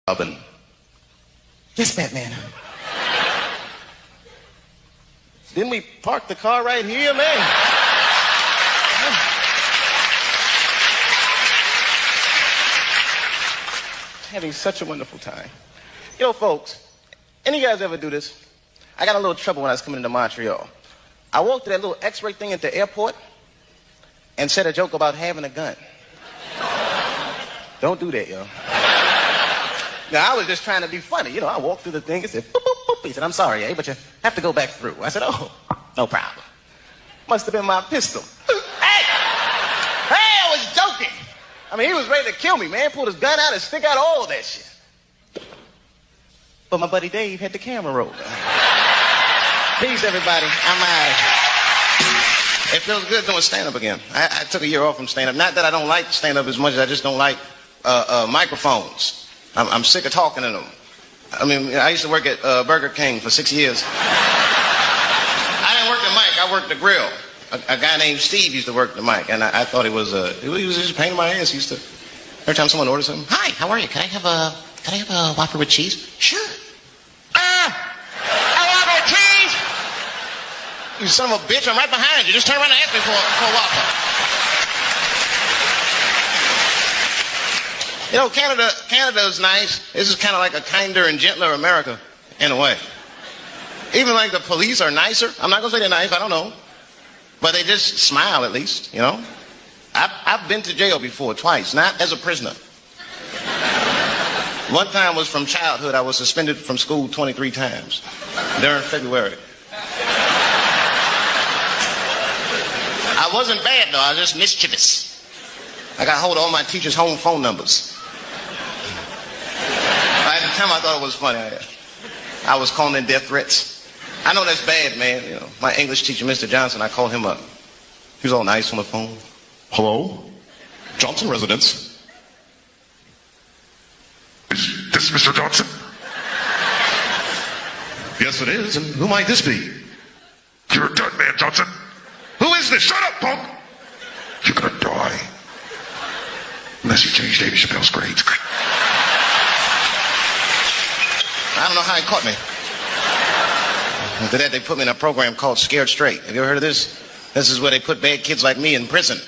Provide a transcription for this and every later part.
Robin. Yes, Batman. Didn't we park the car right here, man? Having such a wonderful time. Yo, folks, any of you guys ever do this? I got a little trouble when I was coming into Montreal. I walked to that little X-ray thing at the airport and said a joke about having a gun. Don't do that, yo. Now, I was just trying to be funny. You know, I walked through the thing and said, boop, boop, boop. He said, I'm sorry, but you have to go back through. I said, oh, no problem. Must have been my pistol. Hey, I was joking. I mean, he was ready to kill me, man. Pulled his gun out and stick out all that shit. But my buddy Dave had the camera rolled. Peace, everybody. I'm out of here. It feels good doing stand-up again. I took a year off from stand-up. Not that I don't like stand-up as much as I just don't like microphones. I'm sick of talking to them. I mean, I used to work at Burger King for 6 years. I didn't work the mic, I worked the grill. A guy named Steve used to work the mic, and I thought he was just a pain in my ass. He used to, every time someone orders something, hi, how are you? Can I have a Whopper with cheese? Sure. A Whopper with cheese? You son of a bitch, I'm right behind you. Just turn around and ask me for a Whopper. You know, Canada is nice. This is kind of like a kinder and gentler America, in a way. Even like the police are nicer. I'm not going to say they're nice, I don't know. But they just smile at least, you know. I've been to jail before, twice, not as a prisoner. One time was from childhood. I was suspended from school 23 times during February. I wasn't bad, though. I was just mischievous. I got hold of all my teachers' home phone numbers. At the time, I thought it was funny. I was calling in death threats. I know that's bad, man. You know, my English teacher, Mr. Johnson, I called him up. He was all nice on the phone. Hello? Johnson residence? Is this Mr. Johnson? Yes, it is. And who might this be? You're a dead man, Johnson. Who is this? Shut up, punk! You're gonna die. Unless you change Dave Chappelle's grades. I don't know how he caught me. After that, they put me in a program called Scared Straight. Have you ever heard of this? This is where they put bad kids like me in prison.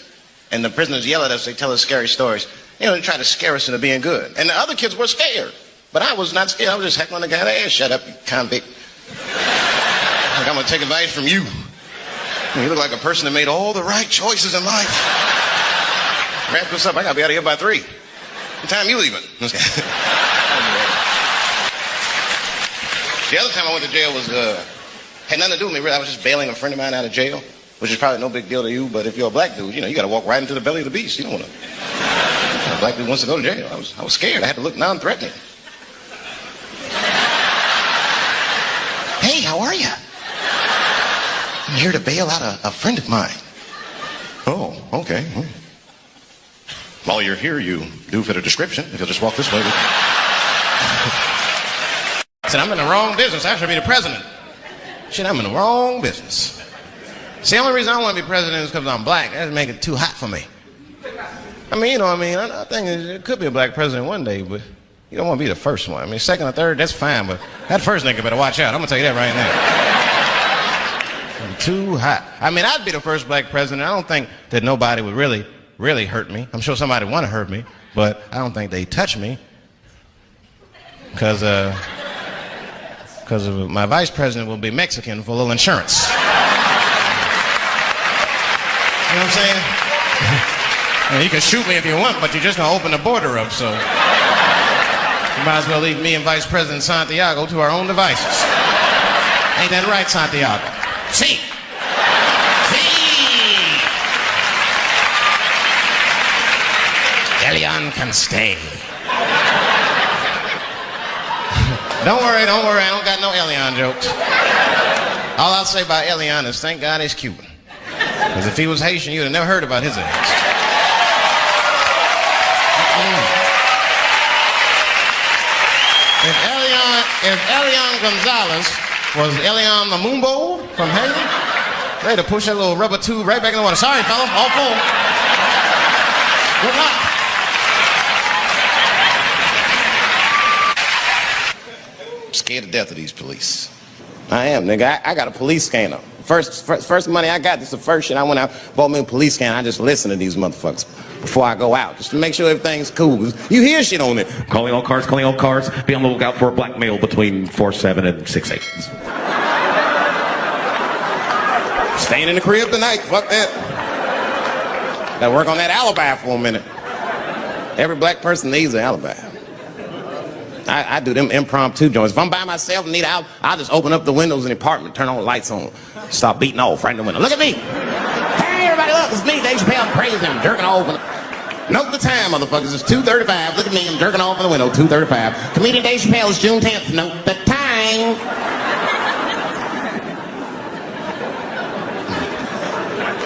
And the prisoners yell at us, they tell us scary stories. You know, they try to scare us into being good. And the other kids were scared. But I was not scared. I was just heckling the guy. Hey, shut up, you convict. Like, I'm going to take advice from you. You look like a person that made all the right choices in life. Wrap this up. I got to be out of here by 3. What time you leaving? The other time I went to jail was, had nothing to do with me, really. I was just bailing a friend of mine out of jail, which is probably no big deal to you, but if you're a black dude, you know, you got to walk right into the belly of the beast. You don't want to. A black dude wants to go to jail. I was scared. I had to look non-threatening. Hey, how are you? I'm here to bail out a friend of mine. Oh, okay. While you're here, you do fit a description. If you'll just walk this way. I said, I'm in the wrong business. I should be the president. Shit, I'm in the wrong business. See, the only reason I want to be president is because I'm black. That doesn't make it too hot for me. I mean, you know what I mean? I think it could be a black president one day, but you don't want to be the first one. I mean, second or third, that's fine, but that first nigga better watch out. I'm going to tell you that right now. I'm too hot. I mean, I'd be the first black president. I don't think that nobody would really hurt me. I'm sure somebody would want to hurt me, but I don't think they'd touch me because my vice president will be Mexican for a little insurance. You know what I'm saying? I mean, you can shoot me if you want, but you're just going to open the border up, so you might as well leave me and Vice President Santiago to our own devices. Ain't that right, Santiago? See. Elian can stay. Don't worry, I don't got no Elian jokes. All I'll say about Elian is thank God he's Cuban. Because if he was Haitian, you'd have never heard about his ass. If Elian Gonzalez was Elian Mamumbo from Haiti, they'd have pushed that little rubber tube right back in the water. Sorry, fella, all full. Good luck. scared to death of these police. I am, nigga. I got a police scanner. First money I got, this is the first shit I went out, bought me a police scanner. I just listen to these motherfuckers before I go out, just to make sure everything's cool. You hear shit on it. Calling all cars, calling all cars. Be on the lookout for a black male between 4'7" and 6'8". Staying in the crib tonight, fuck that. Gotta work on that alibi for a minute. Every black person needs an alibi. I do them impromptu joints. If I'm by myself and need out, I'll just open up the windows in the apartment, turn all the lights on, start beating off right in the window. Look at me. Hey, everybody, look, it's me, Dave Chappelle. I'm crazy. I'm jerking off. Note the time, motherfuckers. It's 2:35. Look at me. I'm jerking off in the window. 2:35. Comedian Dave Chappelle is June 10th. Note the time.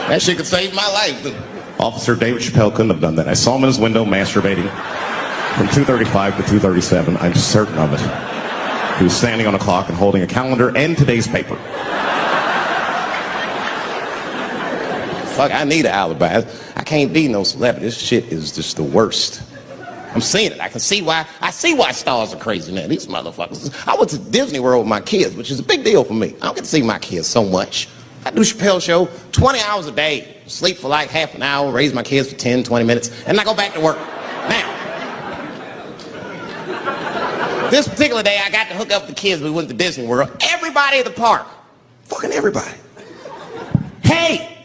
That shit could save my life. Officer David Chappelle couldn't have done that. I saw him in his window masturbating from 2:35 to 2:37. I'm certain of it. He was standing on a clock and holding a calendar and today's paper. Fuck, I need an alibi. I can't be no celebrity. This shit is just the worst. I'm seeing it. I see why stars are crazy now. These motherfuckers. I went to Disney World with my kids, which is a big deal for me. I don't get to see my kids so much. I do Chappelle show 20 hours a day, sleep for like half an hour, raise my kids for 10, 20 minutes, and I go back to work. Now, this particular day, I got to hook up the kids. We went to Disney World. Everybody at the park, fucking everybody. Hey,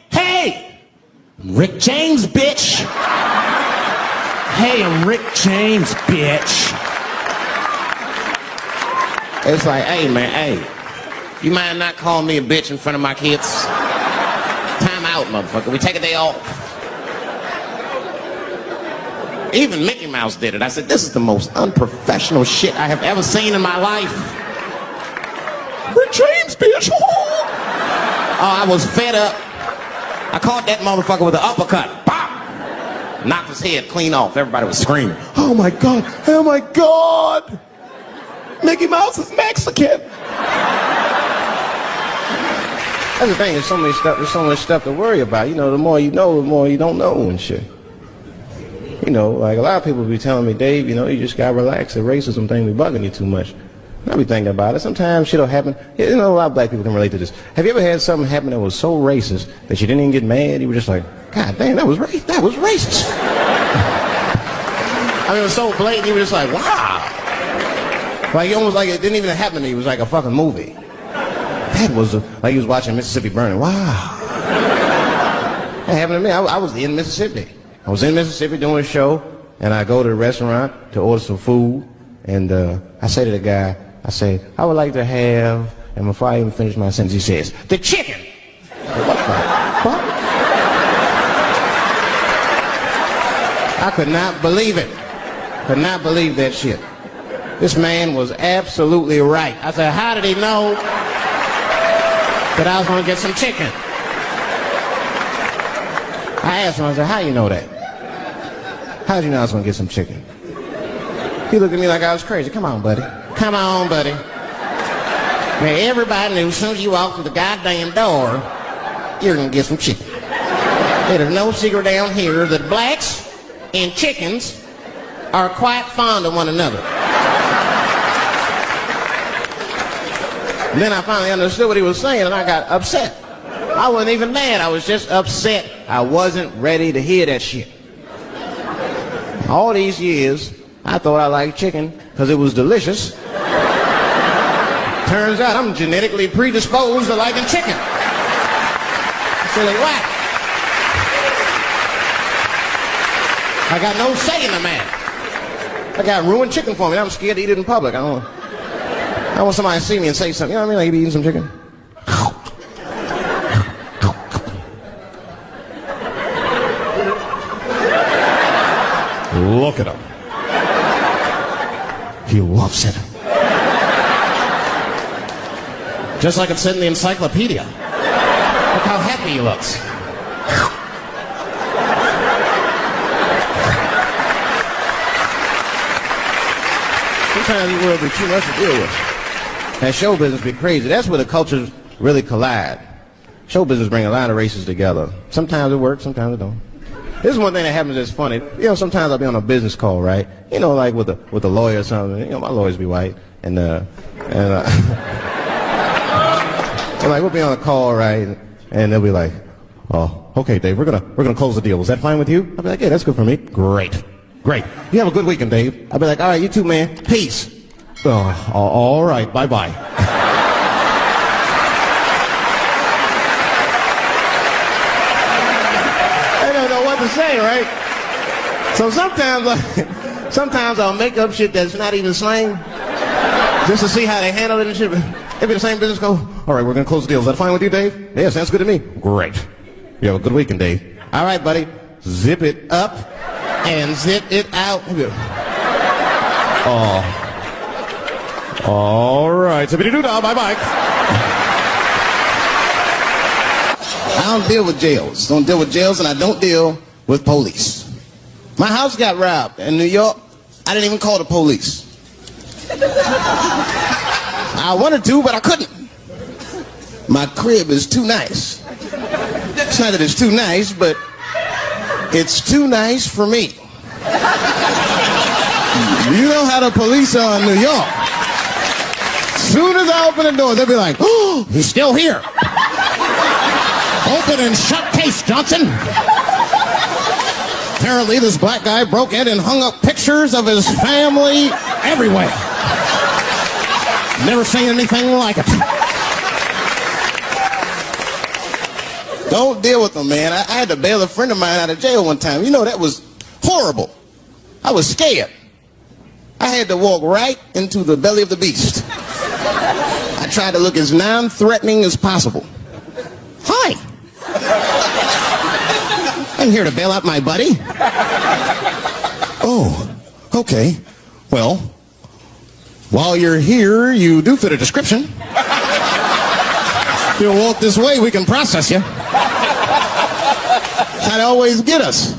I'm Rick James, bitch. Hey, I'm Rick James, bitch. It's like, hey, man, hey. You mind not calling me a bitch in front of my kids? Time out, motherfucker. We take a day off. Even Mickey Mouse did it. I said, this is the most unprofessional shit I have ever seen in my life. Rick James, bitch. Oh, I was fed up. I caught that motherfucker with an uppercut. Bop! Knocked his head clean off. Everybody was screaming. Oh my God. Oh my God. Mickey Mouse is Mexican. That's the thing, there's so much stuff to worry about. You know, the more you know, the more you don't know and shit. You know, like a lot of people be telling me, Dave, you know, you just gotta relax. The racism thing be bugging you too much. I be thinking about it. Sometimes shit'll happen. You know, a lot of black people can relate to this. Have you ever had something happen that was so racist that you didn't even get mad? You were just like, God damn, that was racist. I mean, it was so blatant, you were just like, wow. Like, almost like it didn't even happen to you. It was like a fucking movie. That was like he was watching Mississippi burning. Wow. That happened to me. I was in Mississippi. I was in Mississippi doing a show, and I go to the restaurant to order some food, and I say to the guy, I say, I would like to have, and before I even finish my sentence, he says, the chicken. What the fuck? I could not believe it. Could not believe that shit. This man was absolutely right. I said, how did he know that I was going to get some chicken? I asked him, I said, how you know that? How did you know I was going to get some chicken? He looked at me like I was crazy. Come on, buddy. Come on, buddy. Now, everybody knew as soon as you walked through the goddamn door, you're going to get some chicken. There's no secret down here that blacks and chickens are quite fond of one another. And then I finally understood what he was saying, and I got upset. I wasn't even mad. I was just upset. I wasn't ready to hear that shit. All these years, I thought I liked chicken because it was delicious. Turns out I'm genetically predisposed to liking chicken. Silly whack. I got no say in the matter. I got ruined chicken for me. I'm scared to eat it in public. I want somebody to see me and say something. You know what I mean? Like, you be eating some chicken. Look at him. He loves it. Just like it said in the encyclopedia. Look how happy he looks. Sometimes the world be too much to deal with. And show business be crazy. That's where the cultures really collide. Show business bring a lot of races together. Sometimes it works, sometimes it don't. This is one thing that happens that's funny. You know, sometimes I'll be on a business call, right? you know, like with a lawyer or something. You know, my lawyers be white, and so like we'll be on a call, right, and they'll be like, oh, okay, Dave, we're gonna close the deal. Is that fine with you? I'll be like, yeah, that's good for me. Great. You have a good weekend, Dave. I'll be like, all right, you too, man. Peace. Oh, all right, bye-bye. I don't know what to say, right? So sometimes I'll make up shit that's not even slang, just to see how they handle it and shit. It'll be the same business go, all right, we're going to close the deal. Is that fine with you, Dave? Yeah, sounds good to me. Great. You have a good weekend, Dave. All right, buddy. Zip it up and zip it out. Oh. All right. Zippity-doo-dah. Bye-bye. I don't deal with jails. Don't deal with jails, and I don't deal with police. My house got robbed in New York. I didn't even call the police. I wanted to, but I couldn't. My crib is too nice. It's not that it's too nice, but it's too nice for me. You know how the police are in New York. Soon as I open the door, they'll be like, oh, he's still here. Open and shut case, Johnson. Apparently, this black guy broke in and hung up pictures of his family everywhere. Never seen anything like it. Don't deal with them, man. I had to bail a friend of mine out of jail one time. You know, that was horrible. I was scared. I had to walk right into the belly of the beast. I tried to look as non-threatening as possible. Hi. I'm here to bail out my buddy. Oh, okay. Well, while you're here, you do fit a description. If you'll walk this way, we can process you. Try to always get us.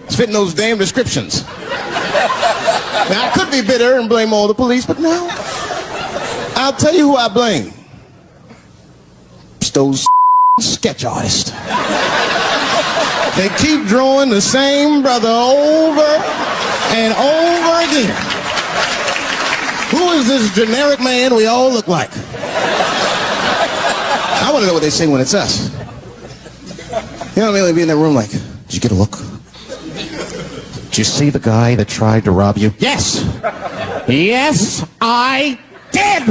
It's fitting those damn descriptions. Now, I could be bitter and blame all the police, but no. I'll tell you who I blame. It's those sketch artists. They keep drawing the same brother over and over again. Who is this generic man we all look like? I want to know what they say when it's us. You know what I mean? They'd be in that room like, did you get a look? Did you see the guy that tried to rob you? Yes! Yes, I did!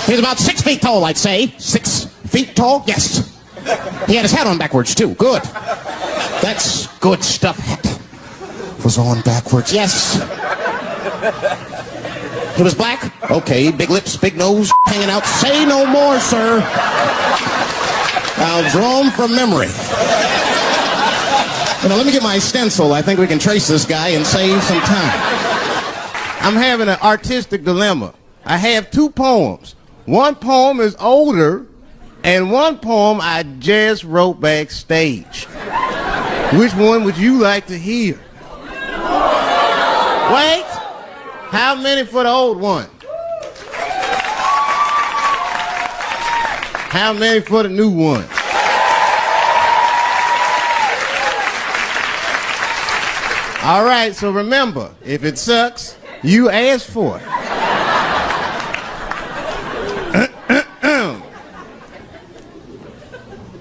He's about 6 feet tall, I'd say. 6 feet tall? Yes. He had his hat on backwards, too. Good. That's good stuff. Hat was on backwards. Yes. He was black? Okay. Big lips, big nose, hanging out. Say no more, sir. I'll draw him from memory. You know, let me get my stencil. I think we can trace this guy and save some time. I'm having an artistic dilemma. I have 2 poems. One poem is older, and one poem I just wrote backstage. Which one would you like to hear? Wait! How many for the old one? How many for the new one? All right, so remember, if it sucks, you ask for it.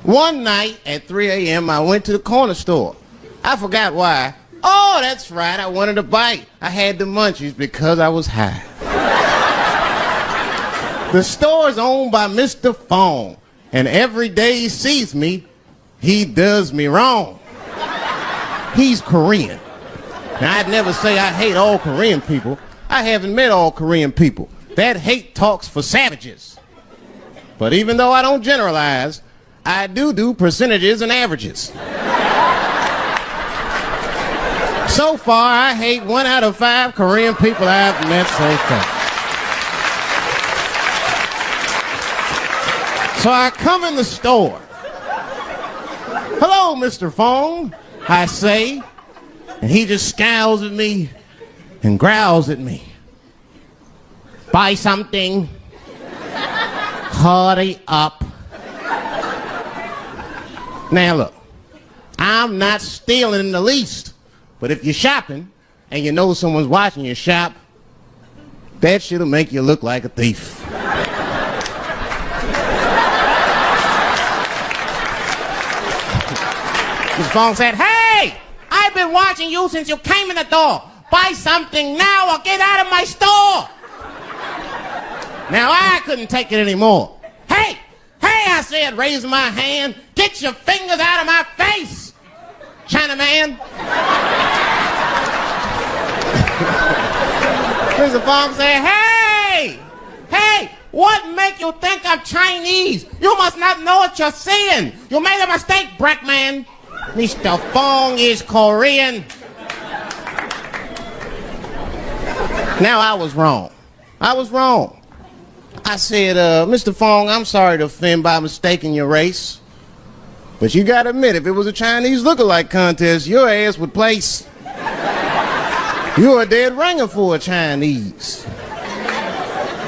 One night at 3 a.m., I went to the corner store. I forgot why. Oh, that's right, I wanted a bite. I had the munchies because I was high. The store is owned by Mr. Fong, and every day he sees me, he does me wrong. He's Korean. Now, I'd never say I hate all Korean people. I haven't met all Korean people. That hate talks for savages. But even though I don't generalize, I do percentages and averages. So far, I hate 1 out of 5 Korean people I've met so far. So I come in the store. Hello, Mr. Fong, I say. And he just scowls at me and growls at me. Buy something. Hurry up. Now look, I'm not stealing in the least, but if you're shopping, and you know someone's watching your shop, that shit'll make you look like a thief. Mr. Fong said, "Hey, I've been watching you since you came in the door. Buy something now or get out of my store." Now I couldn't take it anymore. Hey, I said, raising my hand, "Get your fingers out of my face, Chinaman." Mr. Fong said, hey, what make you think I'm Chinese? You must not know what you're saying. You made a mistake, Brackman. Mr. Fong is Korean. Now I was wrong. I said, Mr. Fong, I'm sorry to offend by mistaking your race. But you gotta admit, if it was a Chinese look-alike contest, your ass would place. You're a dead ringer for a Chinese.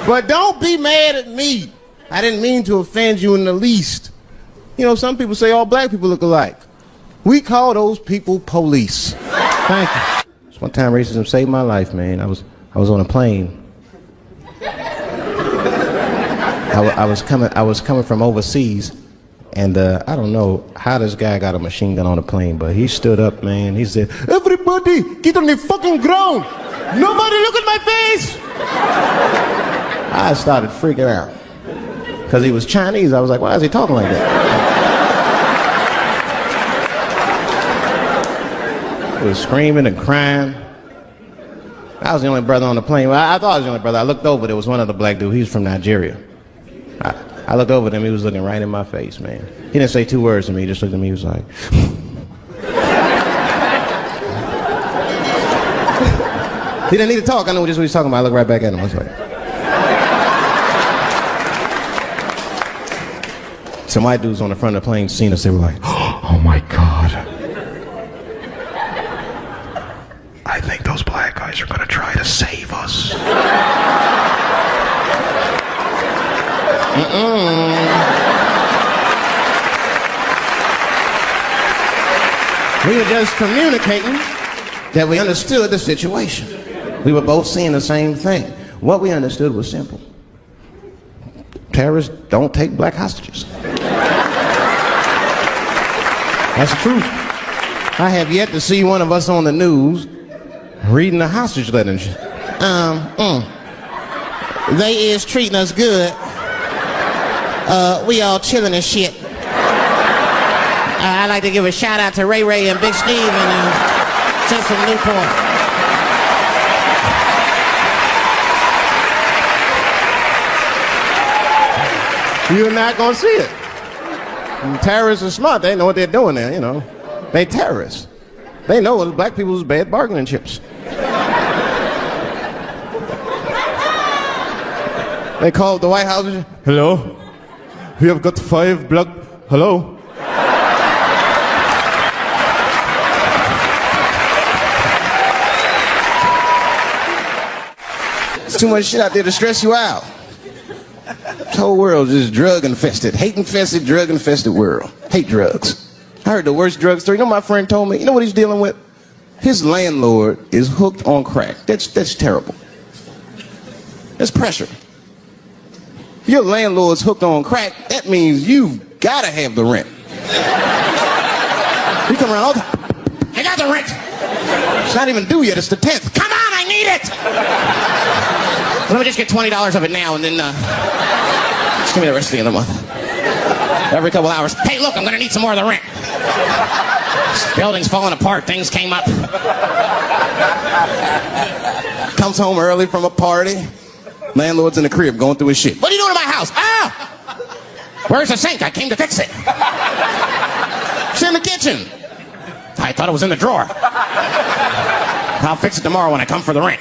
But don't be mad at me. I didn't mean to offend you in the least. You know, some people say all black people look alike. We call those people police. Thank you. It's one time racism saved my life, man. I was on a plane. I was coming from overseas, and I don't know how this guy got a machine gun on the plane, but he stood up, man. He said, "Everybody, get on the fucking ground. Nobody look at my face." I started freaking out because he was Chinese. I was like, why is he talking like that? He was screaming and crying. I was the only brother on the plane. Well, I thought I was the only brother. I looked over. There was one other black dude. He was from Nigeria. I looked over at him. He was looking right in my face, man. He didn't say two words to me. He just looked at me. He was like... He didn't need to talk. I know just what he's talking about. I looked right back at him. I was like... Some white dudes on the front of the plane seen us. They were like, "Oh my God. I think those black guys are going to try to save us." We were just communicating that we understood the situation. We were both seeing the same thing. What we understood was simple. Terrorists don't take black hostages. That's the truth. I have yet to see one of us on the news reading the hostage letter and shit. They is treating us good. We all chilling and shit. I'd like to give a shout out to Ray Ray and Big Steve and just from Newport. You're not gonna see it. And terrorists are smart. They know what they're doing there, you know. They terrorists. They know black people's bad bargaining chips. They called the White House. "Hello? We have got 5 black... Hello? There's too much shit out there to stress you out. This whole world is drug-infested. Hate-infested, drug-infested world. Hate drugs. I heard the worst drug story. You know what my friend told me? You know what he's dealing with? His landlord is hooked on crack. That's terrible. That's pressure. Your landlord's hooked on crack, that means you've got to have the rent. You come around all the time. "I got the rent." It's not even due yet. It's the 10th. "Come on, I need it." "Let me just get $20 of it now and then just give me the rest of the end of the month." Every couple hours, "Hey, look, I'm going to need some more of the rent. This building's falling apart. Things came up." Comes home early from a party. Landlord's in the crib going through his shit. "What are you doing in my house?" "Ah! Where's the sink? I came to fix it." "It's in the kitchen." "I thought it was in the drawer." "I'll fix it tomorrow when I come for the rent."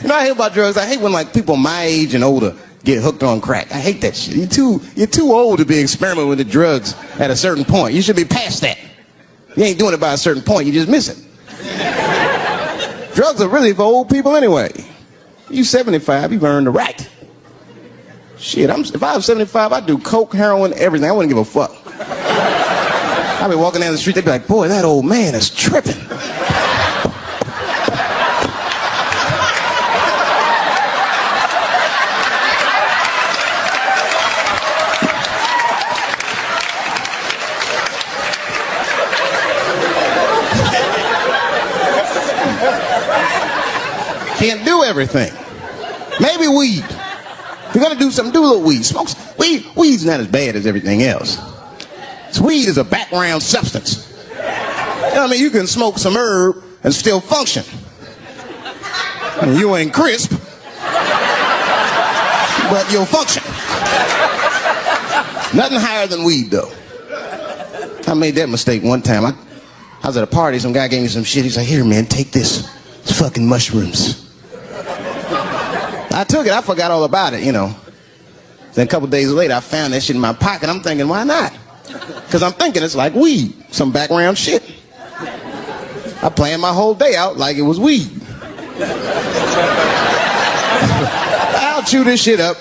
You know, I hate about drugs. I hate when like people my age and older get hooked on crack. I hate that shit. You're too old to be experimenting with the drugs at a certain point. You should be past that. You ain't doing it by a certain point. You just miss it. Drugs are really for old people anyway. You 75, you've earned the right. Shit, if I was 75, I'd do coke, heroin, everything. I wouldn't give a fuck. I'll be walking down the street, they'd be like, boy, that old man is tripping. Can't do everything. Maybe weed. If you're gonna do something, do a little weed. Smoke some. Weed's not as bad as everything else. Weed is a background substance. You know what I mean? You can smoke some herb and still function. I mean, you ain't crisp, but you'll function. Nothing higher than weed, though. I made that mistake one time. I was at a party, some guy gave me some shit. He's like, here, man, take this. It's fucking mushrooms. I took it, I forgot all about it, you know. Then a couple days later, I found that shit in my pocket. I'm thinking, why not? Because I'm thinking it's like weed, some background shit. I planned my whole day out like it was weed. I'll chew this shit up,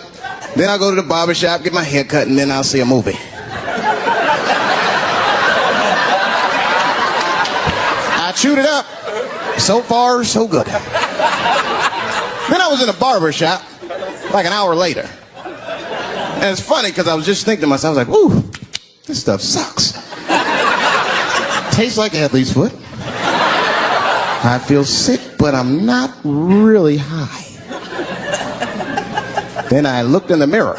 then I'll go to the barbershop, get my hair cut, and then I'll see a movie. I chewed it up. So far, so good. Then I was in a barber shop like an hour later. And it's funny because I was just thinking to myself, I was like, ooh, this stuff sucks. Tastes like athlete's foot. I feel sick, but I'm not really high. Then I looked in the mirror.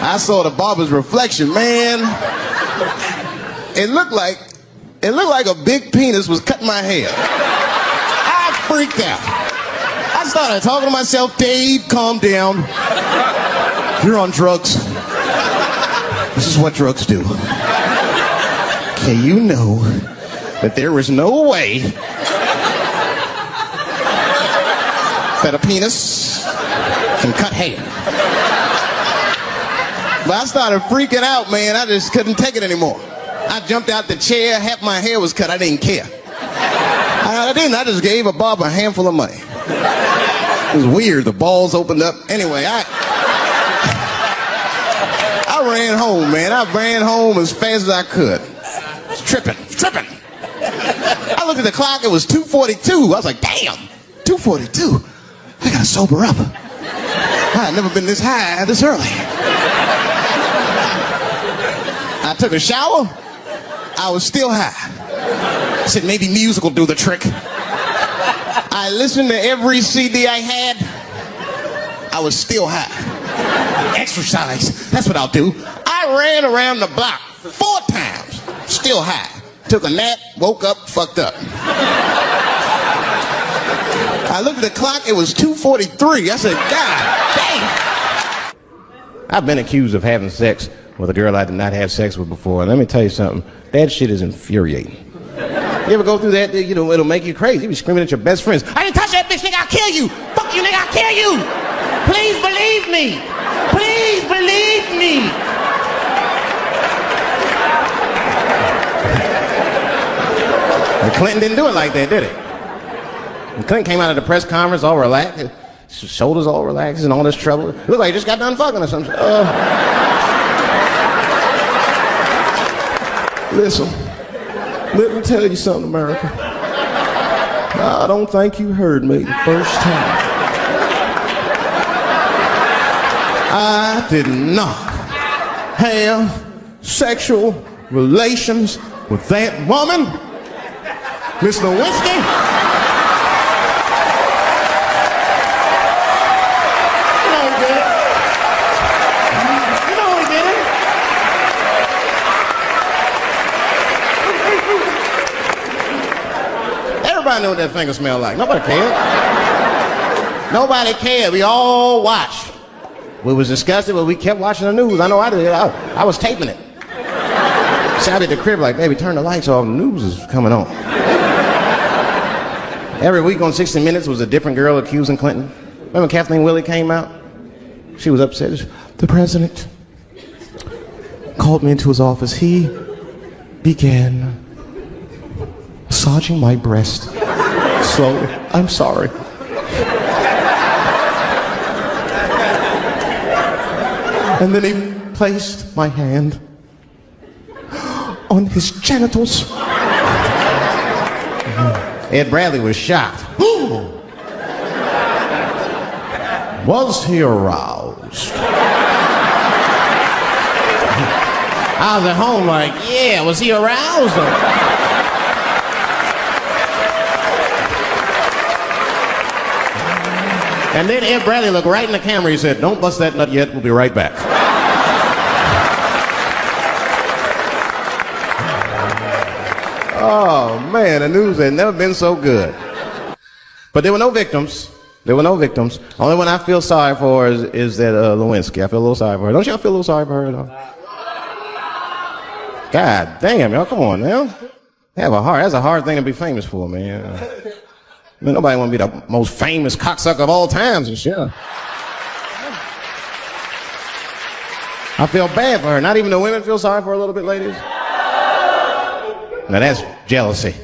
I saw the barber's reflection, man. It looked like a big penis was cutting my hair. I freaked out. I started talking to myself, Dave, calm down. You're on drugs. This is what drugs do. Okay, you know that there is no way that a penis can cut hair. But I started freaking out, man. I just couldn't take it anymore. I jumped out the chair, half my hair was cut, I didn't care. I didn't, I just gave a barber a handful of money. It was weird, the balls opened up. Anyway, I ran home, man. I ran home as fast as I could. I was tripping. I looked at the clock, it was 2:42. I was like, damn, 2:42. I gotta sober up. I had never been this high, this early. I took a shower. I was still high. I said, maybe music will do the trick. I listened to every CD I had. I was still high. Exercise, that's what I'll do. I ran around the block 4 times, still high. Took a nap, woke up, fucked up. I looked at the clock, it was 2:43. I said, God damn. I've been accused of having sex with a girl I did not have sex with before. And let me tell you something, that shit is infuriating. You ever go through that, you know, it'll make you crazy. You be screaming at your best friends, I didn't touch that bitch, nigga, I'll kill you. Fuck you, nigga, I'll kill you. Please believe me. Please believe me. And Clinton didn't do it like that, did he? And Clinton came out of the press conference all relaxed, his shoulders all relaxed and all this trouble. It looked like he just got done fucking or something. Listen, let me tell you something, America. I don't think you heard me the first time. I did not have sexual relations with that woman, Miss Lewinsky. Everybody knew what that finger smelled like. Nobody cared. Nobody cared. We all watched. We was disgusted, but we kept watching the news. I know I did. I was taping it. Shouted at the crib like, baby, turn the lights off. The news is coming on. Every week on 60 Minutes was a different girl accusing Clinton. Remember Kathleen Willey came out? She was upset. The president called me into his office. He began massaging my breast slowly. I'm sorry. And then he placed my hand on his genitals. Ed Bradley was shocked. Was he aroused? I was at home like, yeah, was he aroused? And then Ed Bradley looked right in the camera. He said, don't bust that nut yet. We'll be right back. Oh, man, the news had never been so good. But there were no victims. There were no victims. Only one I feel sorry for is that Lewinsky. I feel a little sorry for her. Don't y'all feel a little sorry for her, though? God damn, y'all, come on, now. That's a hard thing to be famous for, man. I mean, nobody want to be the most famous cocksucker of all times and shit. I feel bad for her. Not even the women feel sorry for her a little bit, ladies. Now that's jealousy.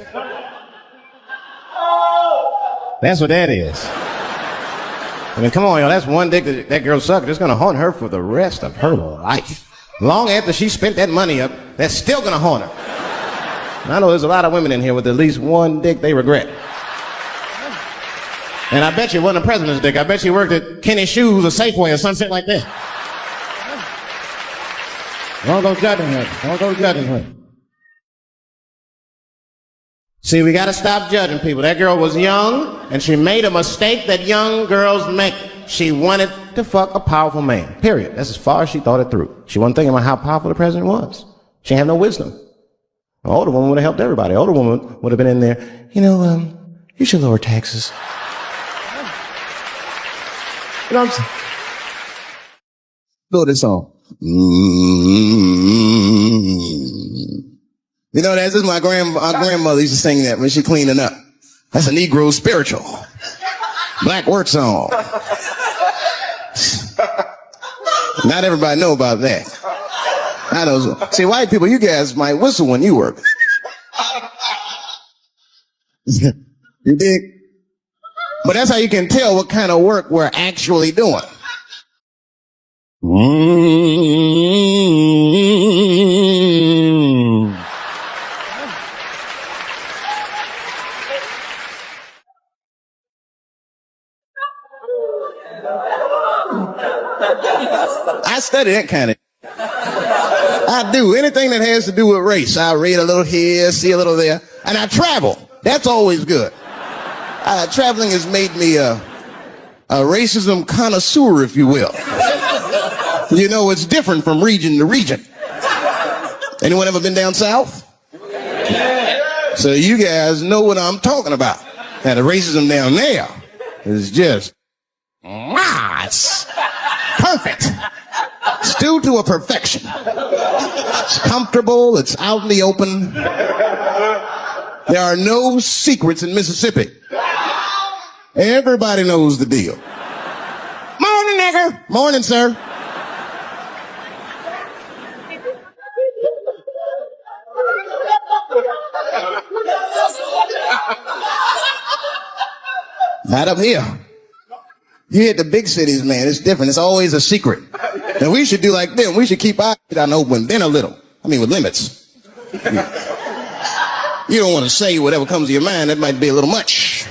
That's what that is. I mean, come on, y'all. That's one dick that girl sucked. It's going to haunt her for the rest of her life. Long after she spent that money up, that's still going to haunt her. And I know there's a lot of women in here with at least one dick they regret. And I bet you it wasn't a president's dick. I bet you worked at Kenny Shoes or Safeway or something like that. Don't go judging her. Don't go judging her. See, we got to stop judging people. That girl was young, and she made a mistake that young girls make. She wanted to fuck a powerful man, period. That's as far as she thought it through. She wasn't thinking about how powerful the president was. She had no wisdom. An older woman would have helped everybody. An older woman would have been in there, you should lower taxes. You know what I'm saying? Build this song. You know, that's just our grandmother used to sing that when she cleaning up. That's a Negro spiritual. Black work song. Not everybody know about that. I know. See, white people, you guys might whistle when you work. You dig? But that's how you can tell what kind of work we're actually doing. I study that kind of. I do anything that has to do with race. I read a little here, see a little there, and I travel. That's always good. Traveling has made me a racism connoisseur, if you will. You know, it's different from region to region. Anyone ever been down south? So you guys know what I'm talking about. Now, the racism down there is just, it's perfect. It's due to a perfection. It's comfortable. It's out in the open. There are no secrets in Mississippi. Everybody knows the deal. Morning, nigger. Morning, sir. Not up here. You hit the big cities, man. It's different. It's always a secret. And we should do like them. We should keep our shit out open, then a little. I mean, with limits. You don't want to say whatever comes to your mind. That might be a little much.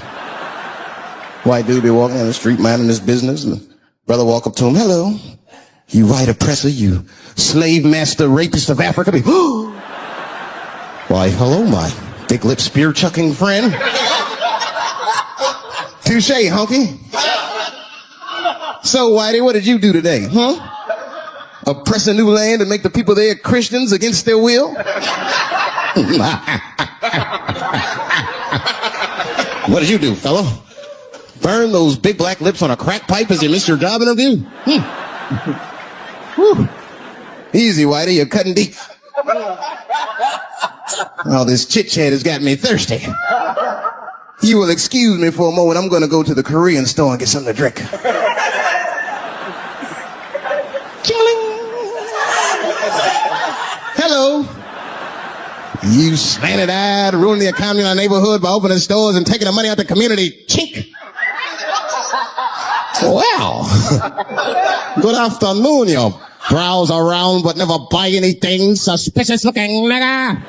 White dude be walking down the street minding his business, and the brother walk up to him. Hello, you white oppressor, you slave master rapist of Africa. Why, hello, my thick-lipped spear-chucking friend. Touche, hunky. So, Whitey, what did you do today, huh? Oppress a new land and make the people there Christians against their will? What did you do, fellow? Burn those big black lips on a crack pipe as you missed your job interview? Easy, Whitey, you're cutting deep. Oh, this chit-chat has got me thirsty. You will excuse me for a moment. I'm going to go to the Korean store and get something to drink. Hello. You slanted-eyed, ruining the economy in our neighborhood by opening stores and taking the money out the community. Chink. Well, good afternoon, you Browse around but never buy anything. Suspicious looking nigga.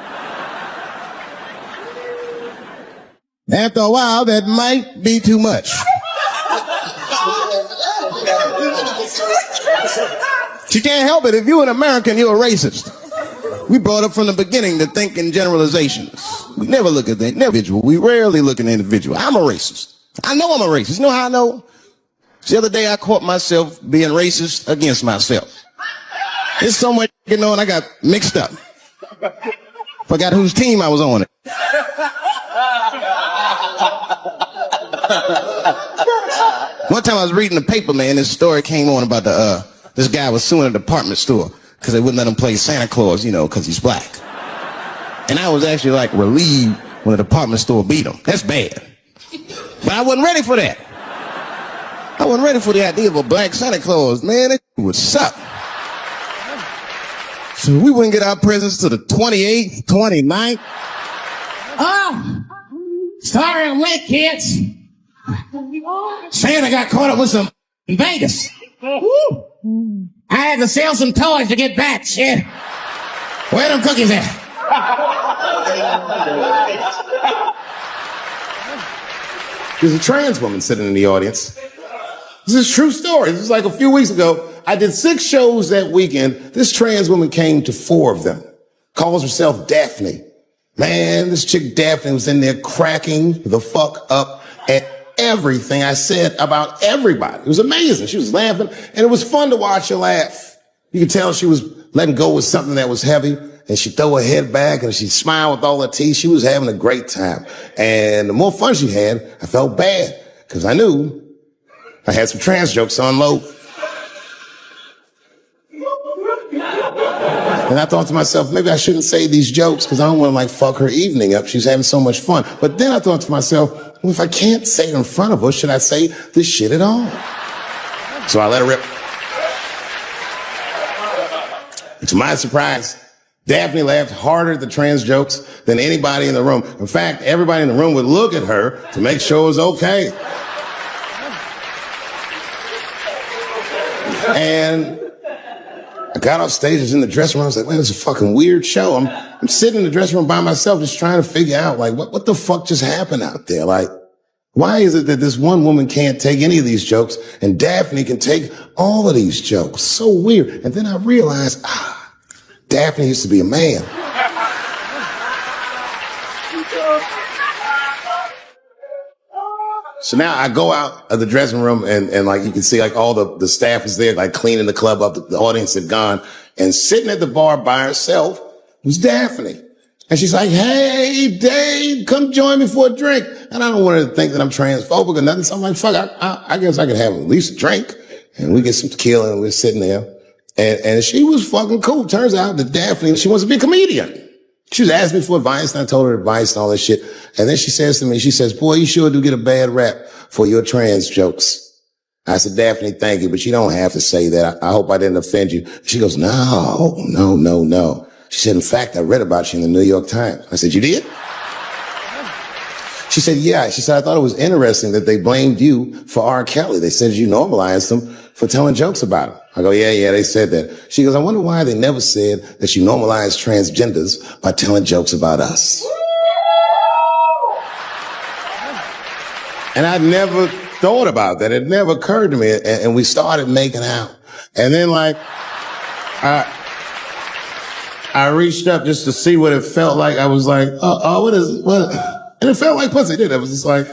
After a while, that might be too much. You can't help it. If you're an American, you're a racist. We brought up from the beginning to think in generalizations. We never look at the individual. We rarely look at the individual. I'm a racist. I know I'm a racist. You know how I know? The other day I caught myself being racist against myself. There's so much going on, I got mixed up. Forgot whose team I was on it. One time I was reading the paper, man, this story came on about this guy was suing a department store because they wouldn't let him play Santa Claus, you know, because he's black. And I was actually like relieved when the department store beat him. That's bad. But I wasn't ready for that. I wasn't ready for the idea of a black Santa Claus, man. It would suck. So we wouldn't get our presents to the 28th, 29th. Oh, sorry I'm late, kids. Santa got caught up with some in Vegas. Woo. I had to sell some toys to get back, shit. Where them cookies at? There's a trans woman sitting in the audience. This is a true story. This was like a few weeks ago. I did 6 shows that weekend. This trans woman came to 4 of them. Calls herself Daphne. Man, this chick Daphne was in there cracking the fuck up at everything I said about everybody. It was amazing. She was laughing, and it was fun to watch her laugh. You could tell she was letting go with something that was heavy, and she'd throw her head back, and she'd smile with all her teeth. She was having a great time. And the more fun she had, I felt bad, because I knew I had some trans jokes to unload. And I thought to myself, maybe I shouldn't say these jokes because I don't want to like fuck her evening up. She's having so much fun. But then I thought to myself, well, if I can't say it in front of her, should I say this shit at all? So I let her rip. And to my surprise, Daphne laughed harder at the trans jokes than anybody in the room. In fact, everybody in the room would look at her to make sure it was okay. And I got off stage, I was in the dressing room, I was like, man, this is a fucking weird show. I'm sitting in the dressing room by myself just trying to figure out, like, what the fuck just happened out there? Like, why is it that this one woman can't take any of these jokes and Daphne can take all of these jokes? So weird. And then I realized, Daphne used to be a man. So now I go out of the dressing room and like you can see like all the staff is there like cleaning the club up. The audience had gone, and sitting at the bar by herself was Daphne. And she's like, hey, Dave, come join me for a drink. And I don't want her to think that I'm transphobic or nothing. So I'm like, fuck, I guess I could have at least a drink. And we get some tequila and we're sitting there. And she was fucking cool. Turns out that Daphne, she wants to be a comedian. She was asking me for advice, and I told her advice and all that shit. And then she says to me, she says, boy, you sure do get a bad rap for your trans jokes. I said, Daphne, thank you, but you don't have to say that. I hope I didn't offend you. She goes, no. She said, in fact, I read about you in the New York Times. I said, you did? She said, yeah. She said, I thought it was interesting that they blamed you for R. Kelly. They said you normalized him for telling jokes about him. I go, yeah, they said that. She goes, I wonder why they never said that you normalized transgenders by telling jokes about us. And I never thought about that. It never occurred to me. And we started making out. And then like, I reached up just to see what it felt like. I was like, what? And it felt like pussy, didn't it? It was just like,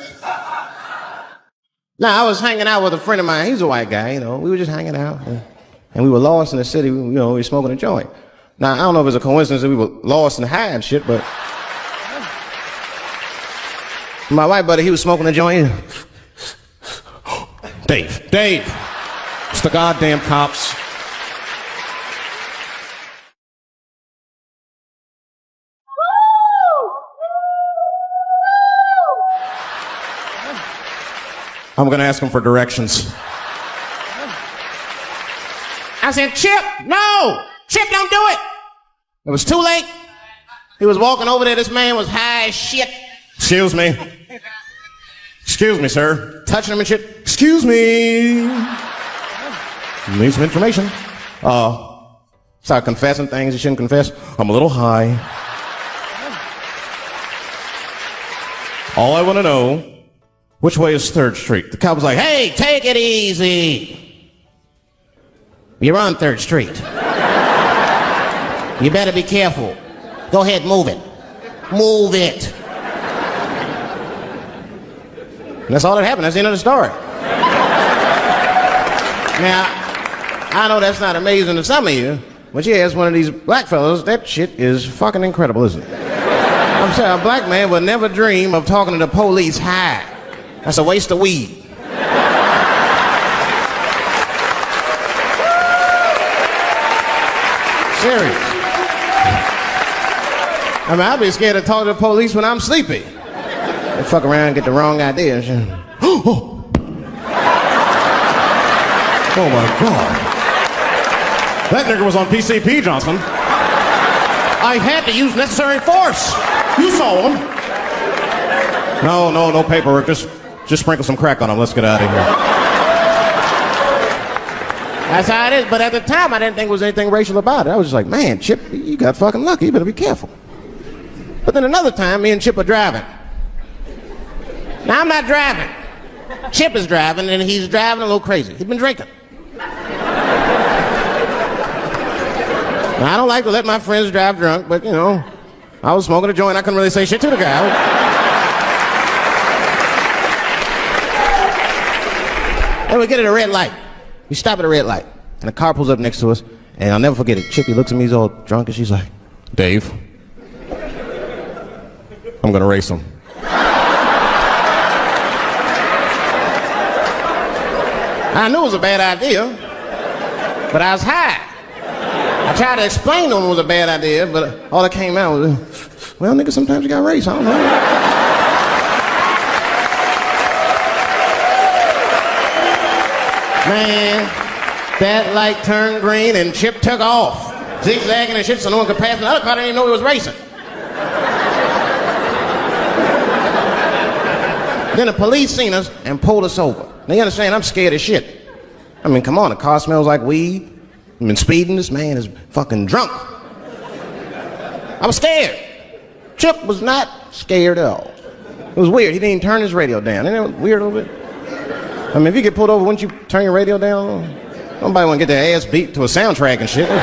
I was hanging out with a friend of mine. He's a white guy, you know. We were just hanging out. And we were lost in the city. We were smoking a joint. Now, I don't know if it's a coincidence that we were lost and high and shit, but my white buddy, he was smoking a joint. Dave, it's the goddamn cops. I'm going to ask him for directions. I said, Chip, no! Chip, don't do it! It was too late. He was walking over there. This man was high as shit. Excuse me. Excuse me, sir. Touching him and shit. Excuse me. Need some information. Start confessing things you shouldn't confess. I'm a little high. All I want to know, which way is 3rd Street? The cop was like, hey, take it easy. You're on 3rd Street. You better be careful. Go ahead, move it. Move it. And that's all that happened. That's the end of the story. Now, I know that's not amazing to some of you, but you ask one of these black fellas, that shit is fucking incredible, isn't it? I'm saying a black man would never dream of talking to the police high. That's a waste of weed. Serious. I mean, I'd be scared to talk to the police when I'm sleepy. They fuck around and get the wrong idea and shit. Oh my God. That nigger was on PCP, Johnson. I had to use necessary force. You saw him. No paperwork. Just sprinkle some crack on him. Let's get out of here. That's how it is. But at the time, I didn't think there was anything racial about it. I was just like, man, Chip, you got fucking lucky. You better be careful. But then another time, me and Chip are driving. Now, I'm not driving. Chip is driving, and he's driving a little crazy. He's been drinking. Now, I don't like to let my friends drive drunk, but, you know, I was smoking a joint. I couldn't really say shit to the guy. And we get at a red light. We stop at a red light, and a car pulls up next to us, and I'll never forget it. Chippy looks at me, he's all drunk, and she's like, Dave, I'm gonna race him. I knew it was a bad idea, but I was high. I tried to explain to him it was a bad idea, but all that came out was, well, nigga, sometimes you gotta race, I don't know. Man, that light turned green and Chip took off, zigzagging and shit so no one could pass. The other car didn't even know he was racing. Then the police seen us and pulled us over. Now you understand, I'm scared as shit. I mean, come on, the car smells like weed. I've been speeding, this man is fucking drunk. I was scared. Chip was not scared at all. It was weird, he didn't even turn his radio down. Isn't that weird a little bit? I mean, if you get pulled over, wouldn't you turn your radio down? Nobody want to get their ass beat to a soundtrack and shit. You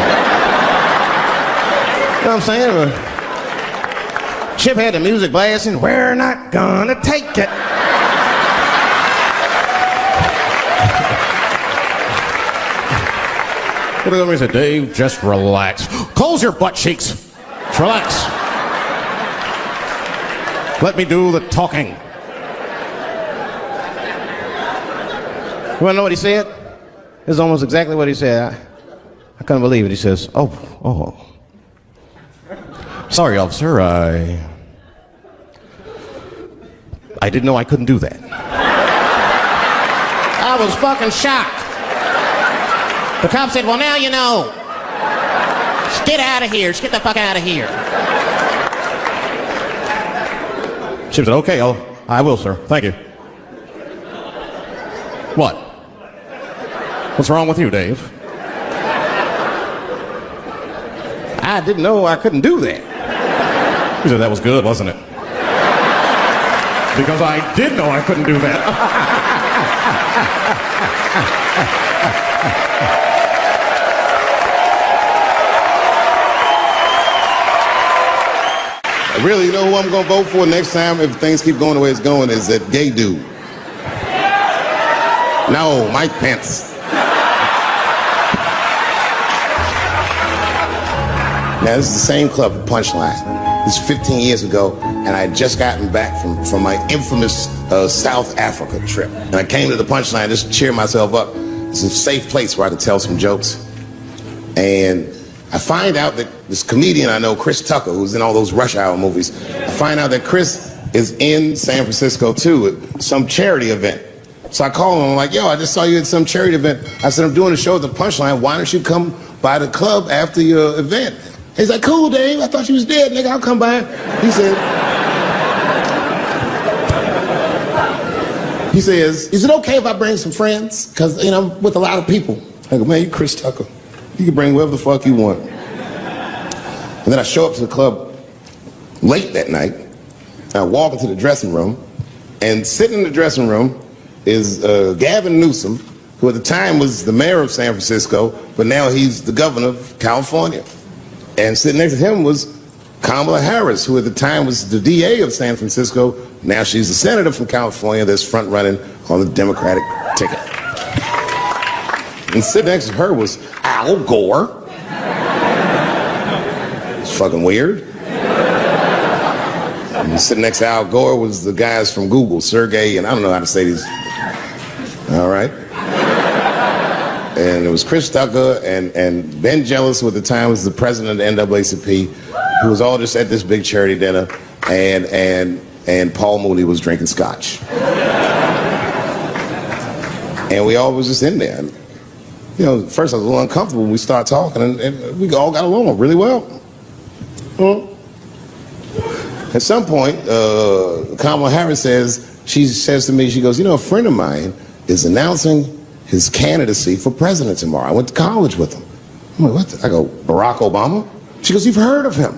know what I'm saying? Chip had the music blasting, we're not gonna take it. He looked at me and said, Dave, just relax. Close your butt cheeks. Just relax. Let me do the talking. You want to know what he said? This is almost exactly what he said. I couldn't believe it. He says, oh. Sorry, officer, I didn't know I couldn't do that. I was fucking shocked. The cop said, well, now you know. Just get out of here. Just get the fuck out of here. Chip said, okay, I will, sir. Thank you. What? What's wrong with you, Dave? I didn't know I couldn't do that. He said, that was good, wasn't it? Because I did know I couldn't do that. Really, you know who I'm gonna vote for next time if things keep going the way it's going is that gay dude. No, Mike Pence. Now, this is the same club, the Punchline. This is 15 years ago, and I had just gotten back from my infamous South Africa trip. And I came to the Punchline just to cheer myself up. It's a safe place where I could tell some jokes. And I find out that this comedian I know, Chris Tucker, who's in all those Rush Hour movies, I find out that Chris is in San Francisco too at some charity event. So I call him, I'm like, yo, I just saw you at some charity event. I said, I'm doing a show at the Punchline. Why don't you come by the club after your event? He's like, cool, Dave. I thought you was dead, nigga. I'll come by. He says, is it okay if I bring some friends? Because, you know, I'm with a lot of people. I go, man, you Chris Tucker. You can bring whoever the fuck you want. And then I show up to the club late that night. I walk into the dressing room, and sitting in the dressing room is Gavin Newsom, who at the time was the mayor of San Francisco, but now he's the governor of California. And sitting next to him was Kamala Harris, who at the time was the DA of San Francisco. Now she's the senator from California that's front running on the Democratic ticket. And sitting next to her was Al Gore. It's fucking weird. And sitting next to Al Gore was the guys from Google, Sergey, and I don't know how to say these. All right. And it was Chris Tucker and Ben Jealous, who at the time was the president of the NAACP, who was all just at this big charity dinner, and Paul Mooney was drinking scotch. And we all was just in there. And, you know, first I was a little uncomfortable when we started talking, and we all got along really well. At some point, Kamala Harris she says to me, she goes, you know, a friend of mine is announcing his candidacy for president tomorrow. I went to college with him. I'm like, what? I go, Barack Obama? She goes, you've heard of him?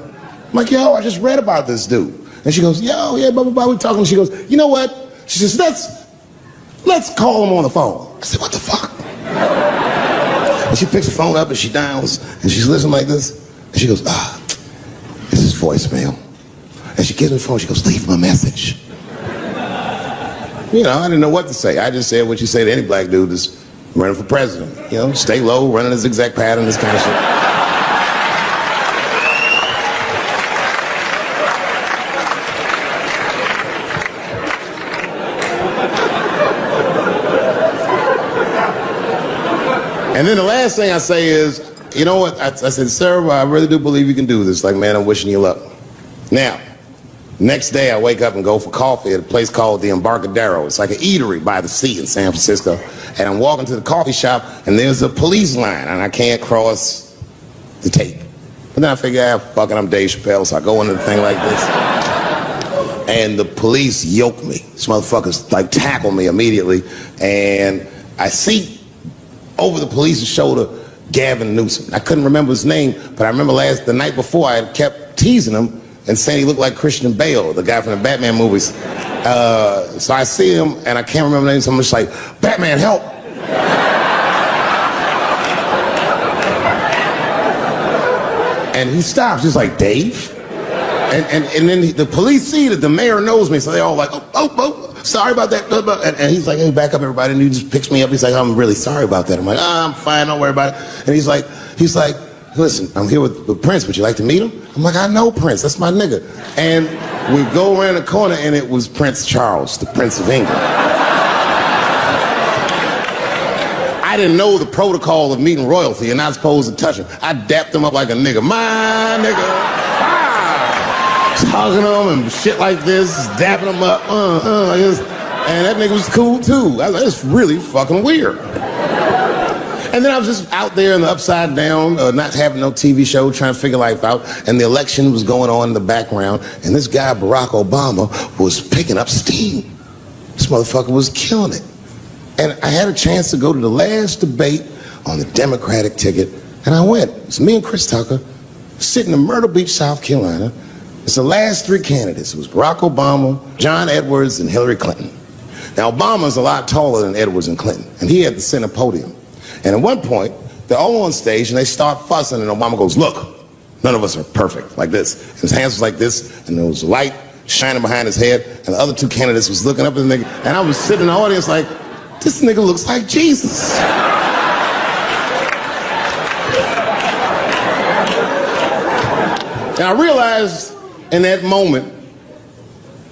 I'm like, yo, I just read about this dude. And she goes, yo, yeah, blah, blah, blah, we talking. She goes, you know what? She says, let's call him on the phone. I said, what the fuck? And she picks the phone up and she dials and she's listening like this. And she goes, this is voicemail. And she gives me the phone. She goes, leave him a message. You know, I didn't know what to say. I just said what you say to any black dude that's running for president. You know, stay low, running a zigzag pattern, this kind of shit. And then the last thing I say is, you know what? I said, sir, I really do believe you can do this. Like, man, I'm wishing you luck. Now, next day I wake up and go for coffee at a place called the Embarcadero. It's like an eatery by the sea in San Francisco. And I'm walking to the coffee shop and there's a police line and I can't cross the tape. But then I figure, fuck it, I'm Dave Chappelle, so I go into the thing like this. And the police yoke me. These motherfuckers like tackle me immediately. And I see over the police's shoulder Gavin Newsom. I couldn't remember his name, but I remember the night before I had kept teasing him and saying he looked like Christian Bale, the guy from the Batman movies. So I see him and I can't remember the name, so I'm just like, Batman, help! And he stops, just like, Dave? And then the police see that the mayor knows me, so they all like, oh, sorry about that. And he's like, hey, back up, everybody. And he just picks me up. He's like, I'm really sorry about that. I'm like, I'm fine, don't worry about it. And he's like, listen, I'm here with Prince. Would you like to meet him? I'm like, I know Prince. That's my nigga. And we go around the corner, and it was Prince Charles, the Prince of England. I didn't know the protocol of meeting royalty. You're not supposed to touch him. I dapped him up like a nigga. My nigga. Hugging him and shit like this, dapping him up, and that nigga was cool too. I was like, it's really fucking weird. And then I was just out there in the upside down, not having no TV show, trying to figure life out, and the election was going on in the background, and this guy, Barack Obama, was picking up steam. This motherfucker was killing it. And I had a chance to go to the last debate on the Democratic ticket, and I went. It's me and Chris Tucker, sitting in Myrtle Beach, South Carolina. It's the last three candidates. It was Barack Obama, John Edwards, and Hillary Clinton. Now, Obama's a lot taller than Edwards and Clinton, and he had the center podium. And at one point, they're all on stage, and they start fussing, and Obama goes, look, none of us are perfect, like this. And his hands was like this, and there was a light shining behind his head, and the other two candidates was looking up at the nigga, and I was sitting in the audience like, this nigga looks like Jesus. And I realized in that moment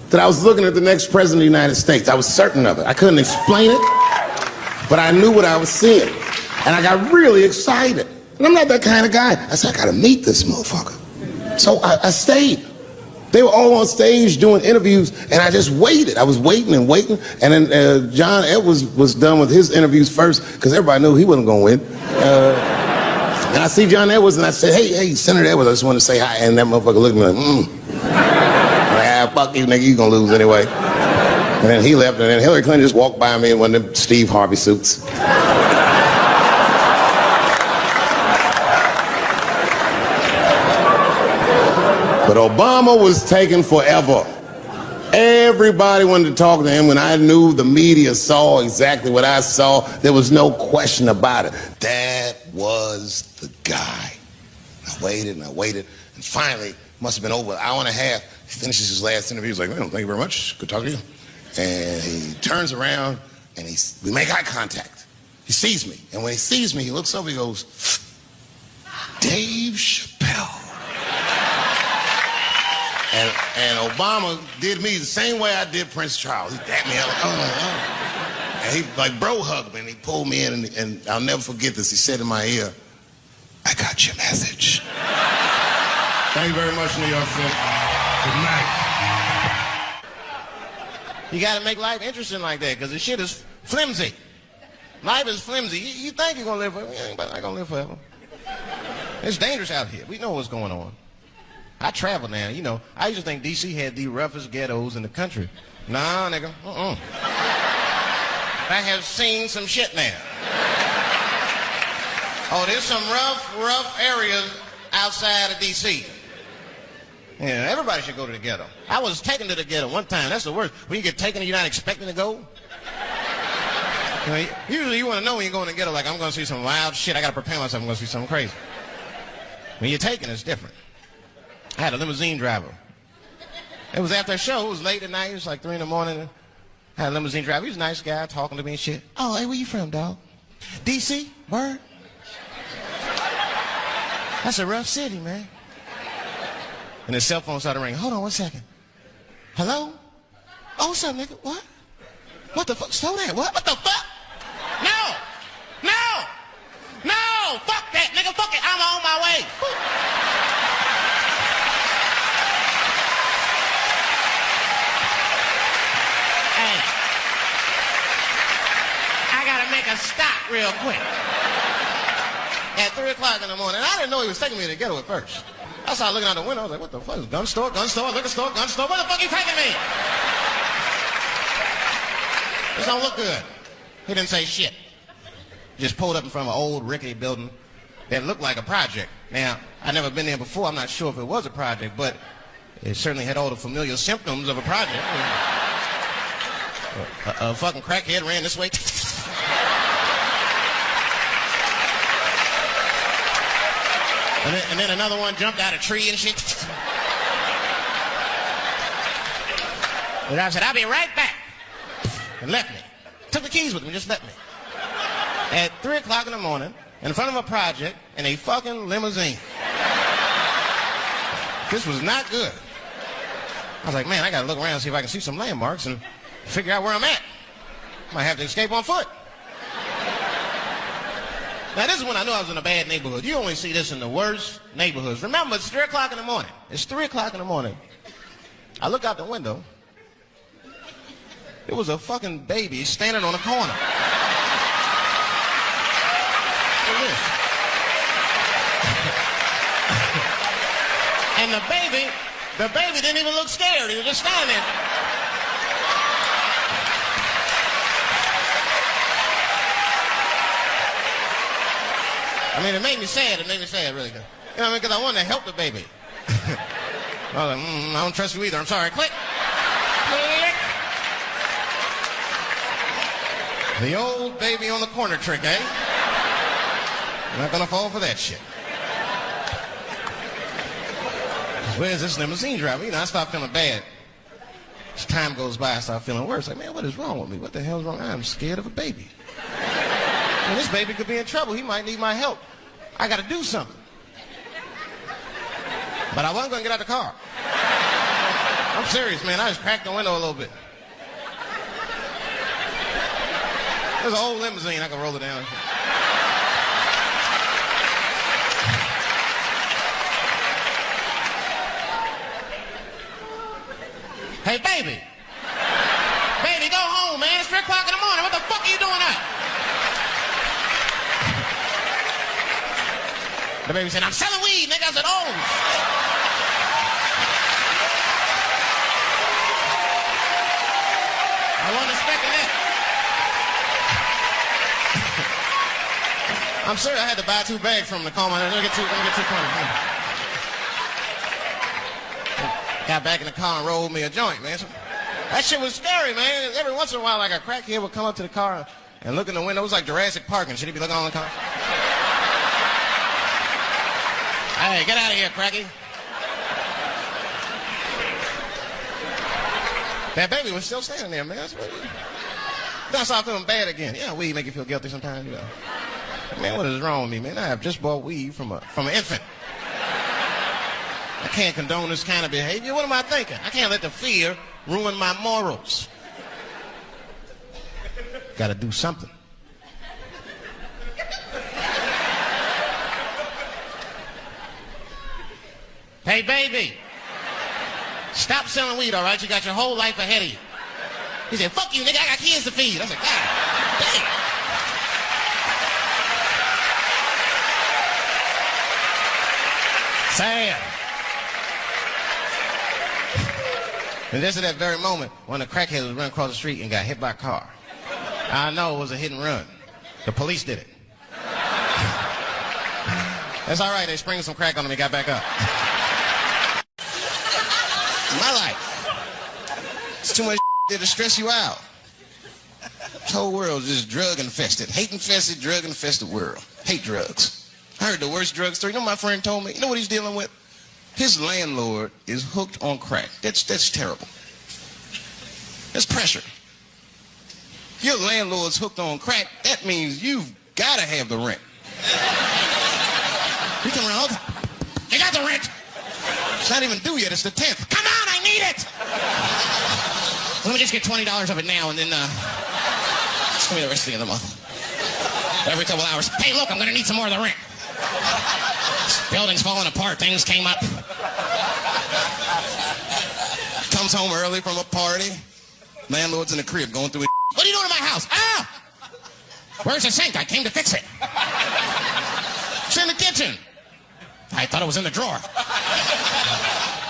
that I was looking at the next president of the United States. I was certain of it. I couldn't explain it, but I knew what I was seeing. And I got really excited. And I'm not that kind of guy. I said, I gotta meet this motherfucker. So I stayed. They were all on stage doing interviews, and I just waited. I was waiting and waiting. And then John Edwards was done with his interviews first, because everybody knew he wasn't gonna win. And I see John Edwards, and I said, hey, Senator Edwards, I just want to say hi. And that motherfucker looked at me like, like, fuck you, nigga, you gonna lose anyway. And then he left, and then Hillary Clinton just walked by me in one of them Steve Harvey suits. But Obama was taking forever. Everybody wanted to talk to him. When I knew the media saw exactly what I saw, there was no question about it. That was the guy. I waited and I waited, and finally, must have been over an hour and a half, he finishes his last interview. He's like, well, thank you very much. Good talking to you. And he turns around, and we make eye contact. He sees me, and when he sees me, he looks over, he goes, Dave Chappelle. And Obama did me the same way I did Prince Charles. He tapped me out, and he like bro hugged me, and he pulled me in, and I'll never forget this. He said in my ear, I got your message. Thank you very much, New York City. Good night. You gotta make life interesting like that, because the shit is flimsy. Life is flimsy. You think you're gonna live forever, you ain't gonna live forever. It's dangerous out here. We know what's going on. I travel now, you know. I used to think D.C. had the roughest ghettos in the country. Nah, nigga, I have seen some shit now. Oh, there's some rough areas outside of D.C. Yeah, everybody should go to the ghetto. I was taken to the ghetto one time. That's the worst. When you get taken and you're not expecting to go. You know, usually you want to know when you're going to the ghetto, like, I'm going to see some wild shit. I got to prepare myself. I'm going to see something crazy. When you're taken, it's different. I had a limousine driver. It was after a show. It was late at night. It was like 3 in the morning. I had a limousine driver. He was a nice guy talking to me and shit. Oh, hey, where you from, dog? D.C.? Word? That's a rough city, man. And his cell phone started ringing. Hold on 1 second. Hello? Oh, what's up, nigga? What? What the fuck? Slow down. What? What the fuck? No! No! No! Fuck that, nigga. Fuck it. I'm on my way. Hey. I gotta make a stop real quick. At 3 o'clock in the morning. I didn't know he was taking me to the ghetto at first. I started looking out the window. I was like, what the fuck? Gun store, liquor store, gun store. Where the fuck are you taking me? This don't look good. He didn't say shit. He just pulled up in front of an old rickety building that looked like a project. Now, I'd never been there before. I'm not sure if it was a project, but it certainly had all the familiar symptoms of a project. A fucking crackhead ran this way. And then another one jumped out of a tree and shit. The guy said, I'll be right back. And left me. Took the keys with him, just left me. At 3 o'clock in the morning, in front of a project, in a fucking limousine. This was not good. I was like, man, I gotta look around and see if I can see some landmarks and figure out where I'm at. Might have to escape on foot. Now, this is when I knew I was in a bad neighborhood. You only see this in the worst neighborhoods. Remember, it's 3 o'clock in the morning. It's 3 o'clock in the morning. I look out the window. There was a fucking baby standing on a corner. Look at this. And the baby didn't even look scared. He was just standing there. I mean, it made me sad. It made me sad, really. You know what I mean? Because I wanted to help the baby. I was like, I don't trust you either. I'm sorry. Click. Click. The old baby on the corner trick, eh? I'm not going to fall for that shit. Where's this limousine driver? You know, I start feeling bad. As time goes by, I start feeling worse. Like, man, what is wrong with me? What the hell's wrong? I'm scared of a baby. And this baby could be in trouble. He might need my help. I got to do something. But I wasn't going to get out the car. I'm serious, man. I just cracked the window a little bit. There's an old limousine. I can roll it down. Hey, baby. Baby, go home, man. It's 3 o'clock in the morning. What the fuck are you doing out? The baby said, I'm selling weed, nigga. I said, oh. I wasn't expecting that. I'm sorry I had to buy 2 bags from him to calm my nerves. Let me get 2 points. Got back in the car and rolled me a joint, man. So, that shit was scary, man. Every once in a while, like a crackhead would come up to the car and look in the window. It was like Jurassic Park and shit. He'd be looking on the car. Hey, get out of here, cracky. That baby was still standing there, man. That's what Then I started feeling bad again. Yeah, weed make you feel guilty sometimes, you know. Man, what is wrong with me, man? I have just bought weed from an infant. I can't condone this kind of behavior. What am I thinking? I can't let the fear ruin my morals. Gotta do something. Hey, baby. Stop selling weed, all right? You got your whole life ahead of you. He said, fuck you, nigga. I got kids to feed. I said, God damn. Sad. And just at that very moment, one of the crackheads was running across the street and got hit by a car. I know it was a hit and run. The police did it. That's all right. They sprinkled some crack on him and got back up. My life. It's too much there to stress you out. This whole world is just drug infested. Hate infested, drug infested world. Hate drugs. I heard the worst drug story. You know what my friend told me? You know what he's dealing with? His landlord is hooked on crack. That's terrible. That's pressure. Your landlord's hooked on crack. That means you've got to have the rent. You come around. You got the rent. It's not even due yet. It's the 10th. Come on, I need it. Let me just get $20 of it now, and then just give me the rest of the month. Every couple hours. Hey, look, I'm going to need some more of the rent. This building's falling apart. Things came up. Comes home early from a party. Landlord's in the crib going through it. What are you doing in my house? Ah! Where's the sink? I came to fix it. It's in the kitchen. I thought it was in the drawer.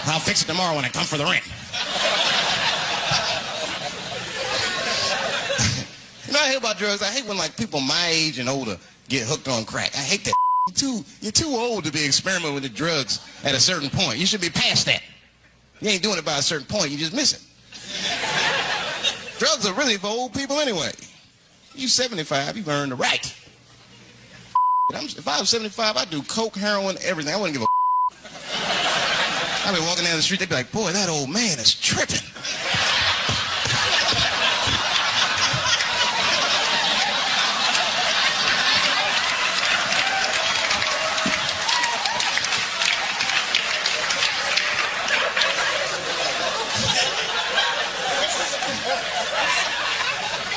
I'll fix it tomorrow when I come for the rent. You know what I hate about drugs? I hate when like people my age and older get hooked on crack. I hate that. You're too old to be experimenting with the drugs at a certain point. You should be past that. You ain't doing it by a certain point. You just miss it. Drugs are really for old people anyway. You 75, you've earned the right. If I was 75, I'd do coke, heroin, everything. I wouldn't give a I'd be walking down the street, they'd be like, boy, that old man is tripping.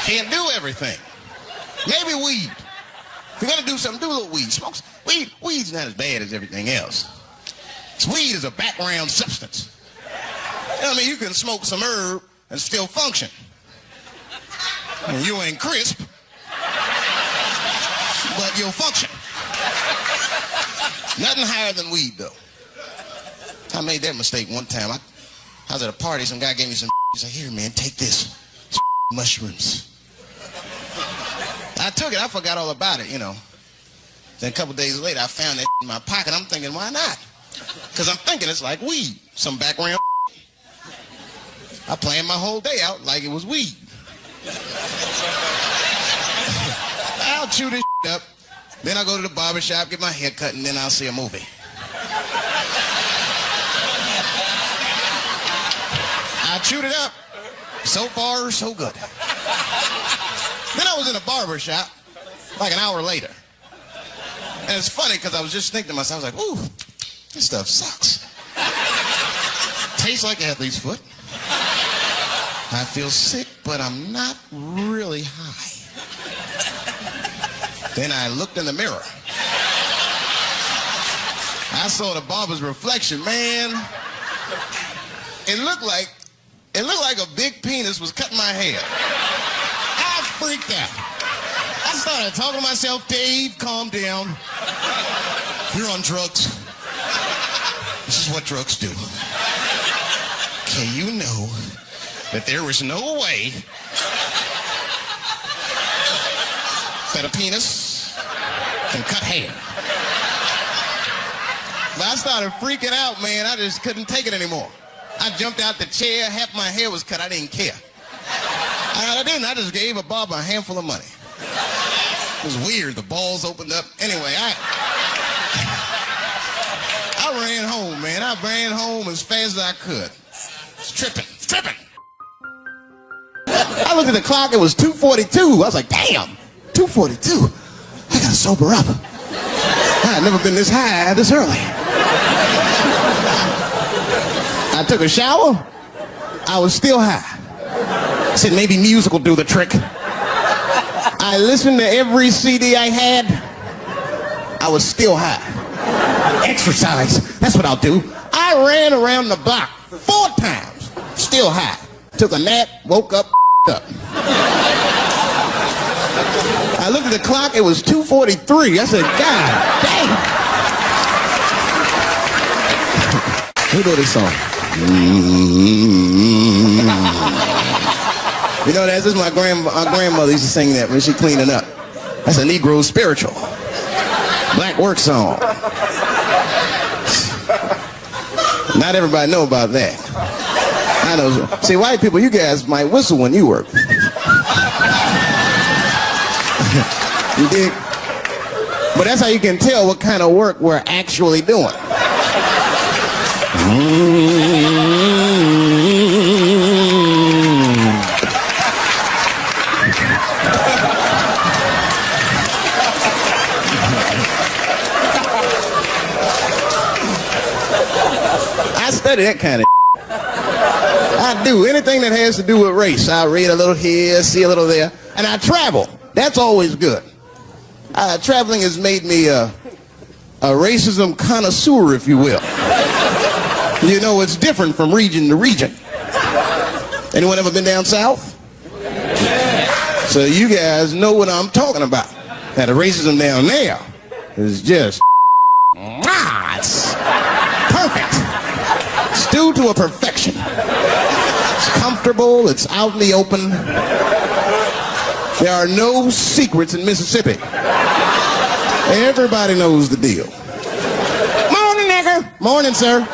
Can't do everything. Maybe weed. If you're gonna do something, do a little weed. Smoke weed. Weed's not as bad as everything else. Weed is a background substance. You know what I mean? You can smoke some herb and still function. And you ain't crisp, but you'll function. Nothing higher than weed, though. I made that mistake one time. I was at a party. Some guy gave me some. He said, "Here, man, take this. It's mushrooms." I took it. I forgot all about it, you know. Then a couple days later, I found that in my pocket. I'm thinking, why not? Because I'm thinking it's like weed, some background. I planned my whole day out like it was weed. I'll chew this up. Then I'll go to the barber shop, get my hair cut, and then I'll see a movie. I chewed it up. So far, so good. Then I was in a barber shop like an hour later. And it's funny because I was just thinking to myself, I was like, ooh, this stuff sucks. Tastes like athlete's foot. I feel sick, but I'm not really high. Then I looked in the mirror. I saw the barber's reflection, man. It looked like a big penis was cutting my hair. I freaked out. I started talking to myself, Dave, calm down. You're on drugs. This is what drugs do. Okay, you know that there is no way that a penis can cut hair. But I started freaking out, man. I just couldn't take it anymore. I jumped out the chair, half my hair was cut, I didn't care. I didn't, I just gave a barber a handful of money. It was weird, the balls opened up. Anyway, I ran home, man. I ran home as fast as I could. It's tripping. I looked at the clock, it was 2:42. I was like, damn, 2:42. I gotta sober up. I had never been this high this early. I took a shower, I was still high. I said maybe music will do the trick. I listened to every CD I had, I was still high. Exercise, that's what I'll do. I ran around the block 4 times, still high. Took a nap, woke up. I looked at the clock, it was 2:43. I said, God damn. Who know this song? You know, this is my grandmother used to sing that when she cleaning up. That's a Negro spiritual. Black work song. Not everybody know about that. I know. See, white people, you guys might whistle when you work. You dig? But that's how you can tell what kind of work we're actually doing. I study that kind of. I do anything that has to do with race. I read a little here, see a little there, and I travel. That's always good. Traveling has made me a racism connoisseur, if you will. You know, it's different from region to region. Anyone ever been down south? So you guys know what I'm talking about. Now the racism down there is just it's perfect. Stewed to a perfection. It's comfortable, it's out in the open. There are no secrets in Mississippi. Everybody knows the deal. Morning, nigger. Morning, sir.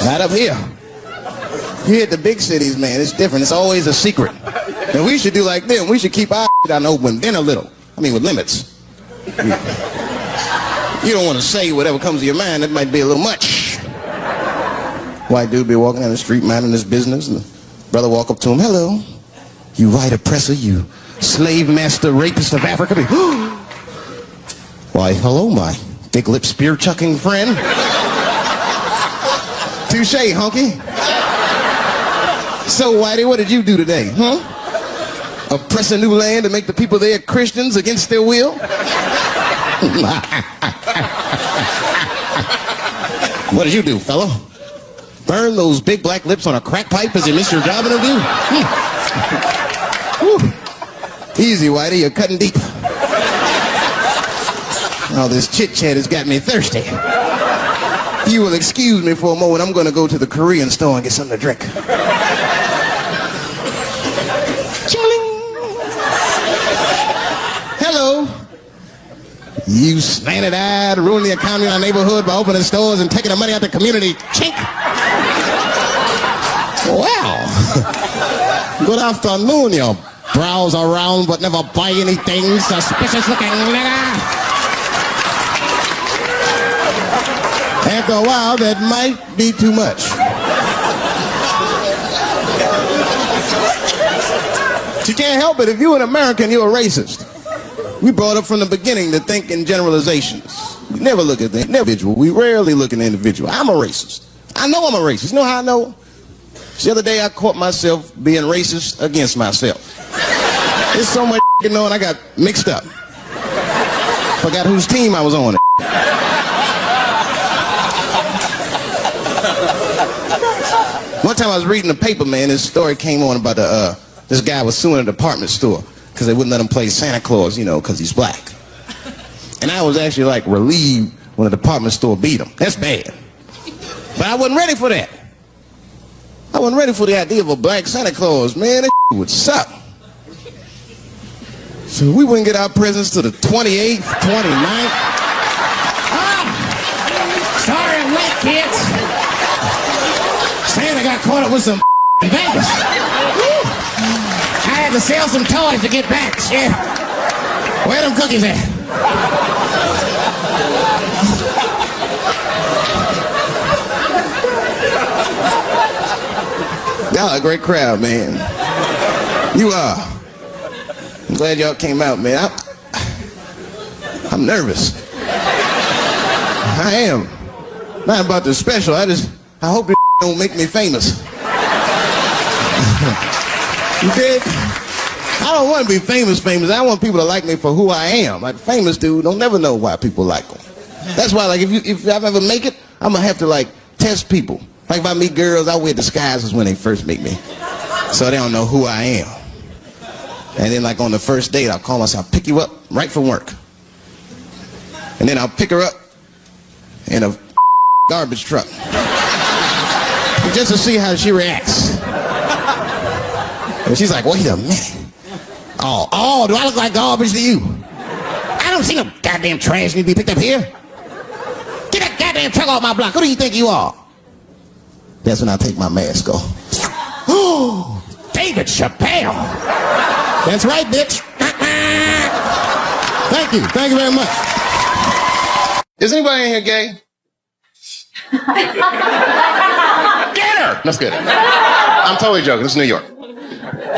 Not up here. Here at the big cities, man, it's different. It's always a secret. And we should do like them. We should keep our on open, then a little. I mean, with limits. You don't want to say whatever comes to your mind. That might be a little much. White dude be walking down the street minding his business, and the brother walk up to him. Hello, you white oppressor, you slave master rapist of Africa. Why, hello, my thick lip spear chucking friend. Touche, honky. So, Whitey, what did you do today, huh? Oppress a new land to make the people there Christians against their will? What did you do, fellow? Burn those big black lips on a crack pipe as you miss your job interview? Easy, Whitey, you're cutting deep. All this chit-chat has got me thirsty. If you will excuse me for a moment, I'm going to go to the Korean store and get something to drink. Hello. You slanted-eyed, ruin the economy in our neighborhood by opening stores and taking the money out the community. Chink. Wow. Good afternoon, you browse around but never buy anything. Suspicious looking nigga. After a while, that might be too much. But you can't help it. If you're an American, you're a racist. We brought up from the beginning to think in generalizations. We never look at the individual. We rarely look at the individual. I'm a racist. I know I'm a racist. You know how I know? The other day I caught myself being racist against myself. There's so much you know, and I got mixed up. Forgot whose team I was on. One time I was reading the paper, man, this story came on about this guy was suing a department store because they wouldn't let him play Santa Claus, you know, because he's black. And I was actually like relieved when the department store beat him. That's bad. But I wasn't ready for that. I wasn't ready for the idea of a black Santa Claus, man. That would suck. So we wouldn't get our presents to the 28th, 29th. Sorry I'm late, kids. Santa got caught up with some in Vegas. I had to sell some toys to get back. Shit. Where them cookies at? Y'all a great crowd, man. You are. I'm glad y'all came out, man. I'm nervous. I am. Not about the special. I hope this don't make me famous. You dig? I don't want to be famous. I want people to like me for who I am. Like famous dude, don't never know why people like them. That's why, like, if I ever make it, I'm gonna have to like test people. Like if I meet girls, I wear disguises when they first meet me, so they don't know who I am. And then, like on the first date, I'll call myself, I'll pick you up right from work, and then I'll pick her up in a garbage truck just to see how she reacts. And she's like, wait a minute. Oh, do I look like garbage to you? I don't see no goddamn trash need to be picked up here. Get that goddamn truck off my block. Who do you think you are? That's when I take my mask off. Oh, David Chappelle. That's right, bitch. Thank you. Thank you very much. Is anybody in here gay? Get her! That's good. I'm totally joking. This is New York.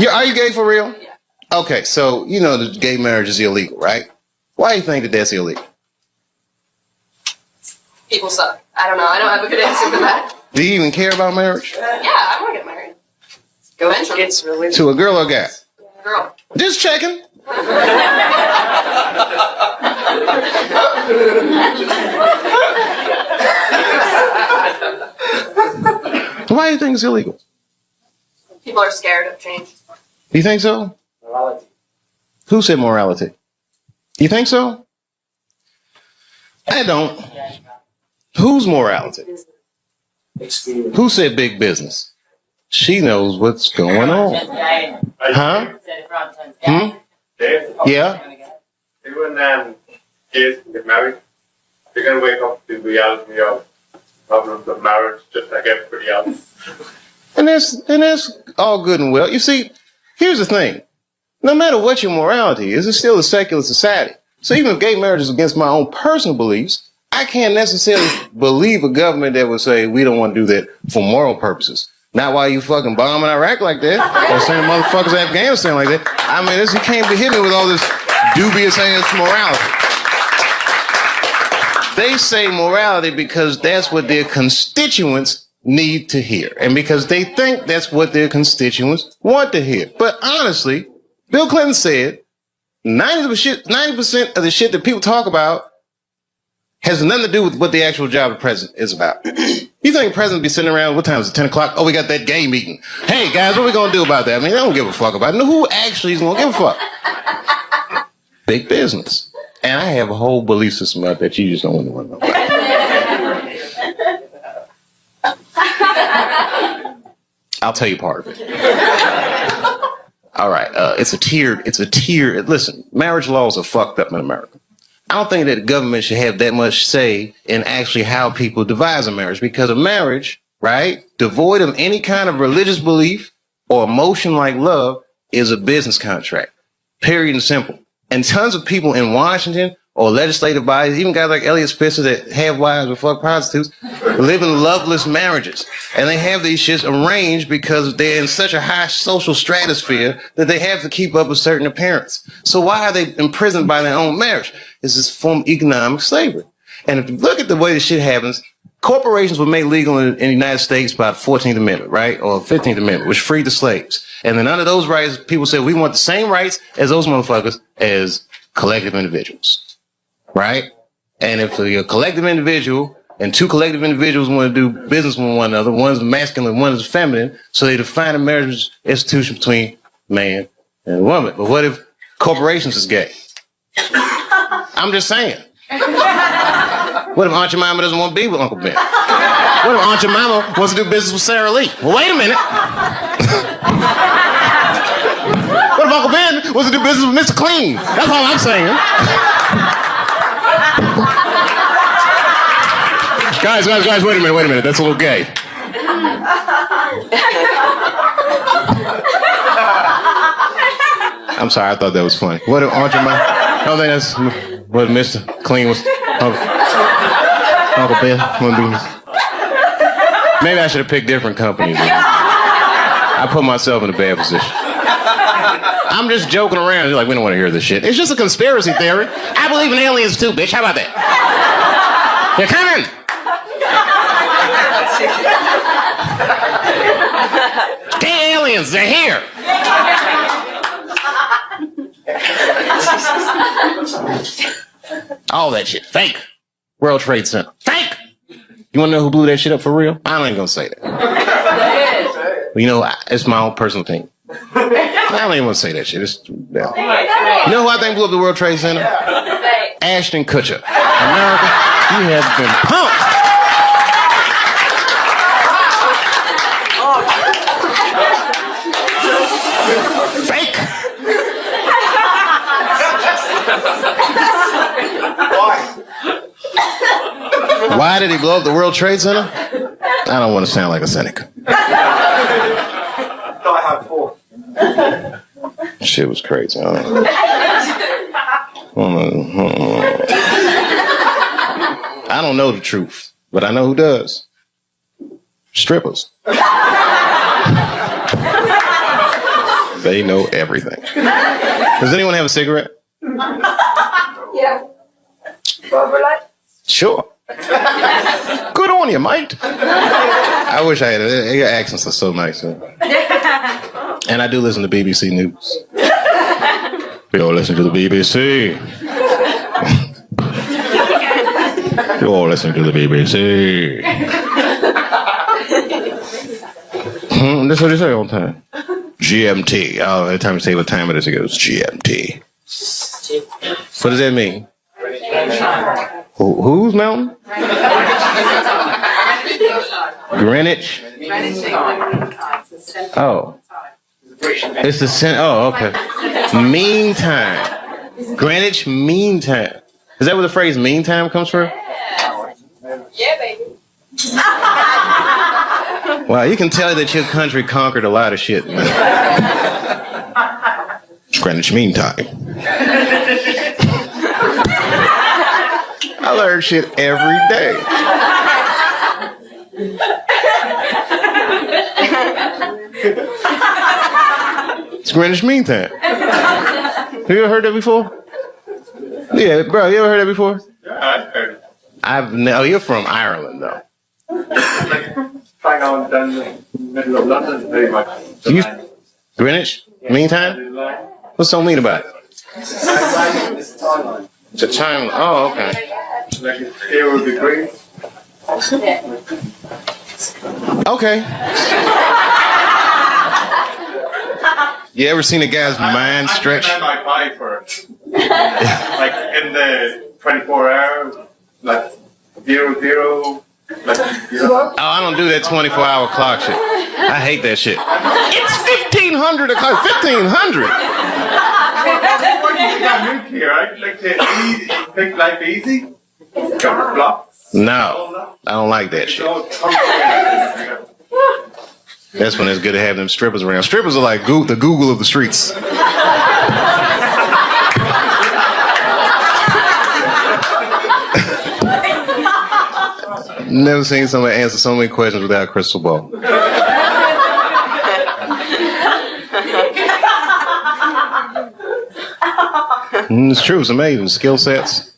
Are you gay for real? Okay, so you know that gay marriage is illegal, right? Why do you think that that's illegal? People suck. I don't know. I don't have a good answer for that. Do you even care about marriage? Yeah, I want to get married. Eventually. It's really To a girl or a guy? girl. Just checking. Why do you think it's illegal? People are scared of change. You think so? Morality. Who said morality? You think so? I don't. Whose morality? Who said big business? She knows what's going on. Huh? Dave? Yeah? Even kids get married, they're going to wake up to the reality of problems of marriage just like everybody else. And that's all good and well. You see, here's the thing. No matter what your morality is, it's still a secular society. So even if gay marriage is against my own personal beliefs, I can't necessarily believe a government that would say we don't want to do that for moral purposes. Not while you fucking bombing Iraq like that, or sending motherfuckers to Afghanistan like that. I mean, you can't be hitting me with all this dubious ass morality. They say morality because that's what their constituents need to hear, and because they think that's what their constituents want to hear. But honestly, Bill Clinton said 90% of the shit that people talk about has nothing to do with what the actual job of the president is about. You think the president be sitting around, what time is it, 10 o'clock? Oh, we got that gay meeting. Hey, guys, what are we going to do about that? I mean, they don't give a fuck about it. Who actually is going to give a fuck? Big business. And I have a whole belief system out that you just don't want to know about. I'll tell you part of it. All right, it's a tiered, listen, marriage laws are fucked up in America. I don't think that the government should have that much say in actually how people devise a marriage, because a marriage, right, devoid of any kind of religious belief or emotion like love is a business contract, period and simple. And tons of people in Washington or legislative bodies, even guys like Elliot Spitzer that have wives or fuck prostitutes, live in loveless marriages. And they have these shits arranged because they're in such a high social stratosphere that they have to keep up a certain appearance. So why are they imprisoned by their own marriage? It's this form of economic slavery. And if you look at the way this shit happens, corporations were made legal in the United States by the 14th Amendment, right? Or 15th Amendment, which freed the slaves. And then under those rights, people said we want the same rights as those motherfuckers as collective individuals. Right? And if you're a collective individual and two collective individuals want to do business with one another, one's masculine, one is feminine, so they define a marriage institution between man and woman. But what if corporations is gay? I'm just saying. What if Aunt Jemima doesn't want to be with Uncle Ben? What if Aunt Jemima wants to do business with Sarah Lee? Well, wait a minute. What if Uncle Ben was to do business with Mr. Clean? That's all I'm saying. Guys, wait a minute. That's a little gay. I'm sorry, I thought that was funny. What, Aunt Jemima? I don't think that's what Mr. Clean was. Uncle Ben. Maybe I should have picked different companies. I put myself in a bad position. I'm just joking around. You're like, we don't want to hear this shit. It's just a conspiracy theory. I believe in aliens too, bitch. How about that? They're coming. Gay aliens, they're here. All that shit, fake. World Trade Center, fake. You want to know who blew that shit up for real? I ain't gonna say that. You know, it's my own personal thing. I don't even want to say that shit. You know who I think blew up the World Trade Center? Ashton Kutcher. America, you have been punked. Fake. Why did he blow up the World Trade Center? I don't want to sound like a cynic. Shit was crazy. I don't know the truth, but I know who does. Strippers. They know everything. Does anyone have a cigarette? Yeah. Sure. Good on you, mate. I wish I had it. Your accents are so nice. And I do listen to BBC News. We all listen to the BBC. You all listen to the BBC. That's what they say all the time. GMT. Oh, every time you say what time it is, it goes GMT. What does that mean? Whose mountain? Greenwich? Oh. It's the center. Oh, okay. Meantime. Greenwich Mean Time. Is that where the phrase mean time comes from? Yeah, baby. Wow, you can tell that your country conquered a lot of shit, man. Greenwich Mean Time. I learn shit every day. It's Greenwich Mean Time. Have you ever heard that before? Yeah, bro, you ever heard that before? Yeah, I've heard it. Oh, you're from Ireland, though. Hang on down the middle of London, very much. Greenwich Mean Time? What's so mean about it? It's a time. Oh, okay. Like here would be green. Okay. You ever seen a guy's mind stretch? I might buy for it. Like in the 24 hours, like 00. Like, Oh, I don't do that 24-hour clock shit. I hate that shit. It's 1500 o'clock. 1500. Here, I'd like to make life easy. Couple blocks. No, I don't like that shit. That's when it's good to have them strippers around. Strippers are like the Google of the streets. Never seen somebody answer so many questions without a crystal ball. It's true. It's amazing. Skill sets.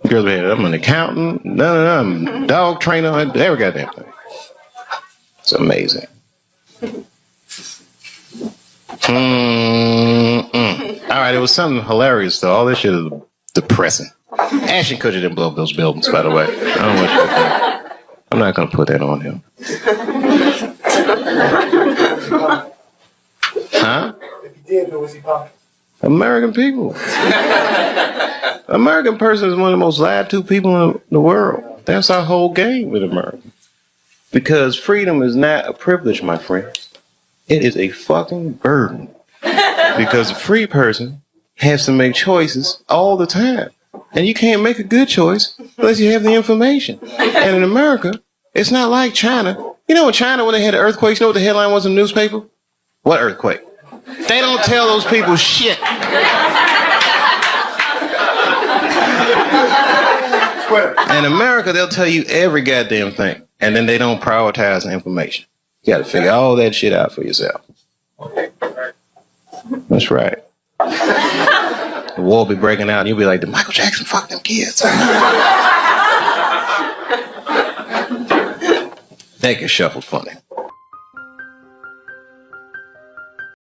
Girls be I'm an accountant. No, I'm a dog trainer. Every goddamn thing. It's amazing. All right, it was something hilarious though. All this shit is depressing. Ashton Kutcher didn't blow up those buildings, by the way. I don't want you to think. I'm not going to put that on him. Huh? If he did, who was he talking? American people. American person is one of the most lied to people in the world. That's our whole game with America. Because freedom is not a privilege, my friend. It is a fucking burden because a free person has to make choices all the time. And you can't make a good choice unless you have the information. And in America, it's not like China. You know in China when they had the earthquakes, you know what the headline was in the newspaper? What earthquake? They don't tell those people shit. In America, they'll tell you every goddamn thing. And then they don't prioritize the information. You gotta figure all that shit out for yourself. That's right. The war will be breaking out and you'll be like, did Michael Jackson fuck them kids? That gets shuffled funny.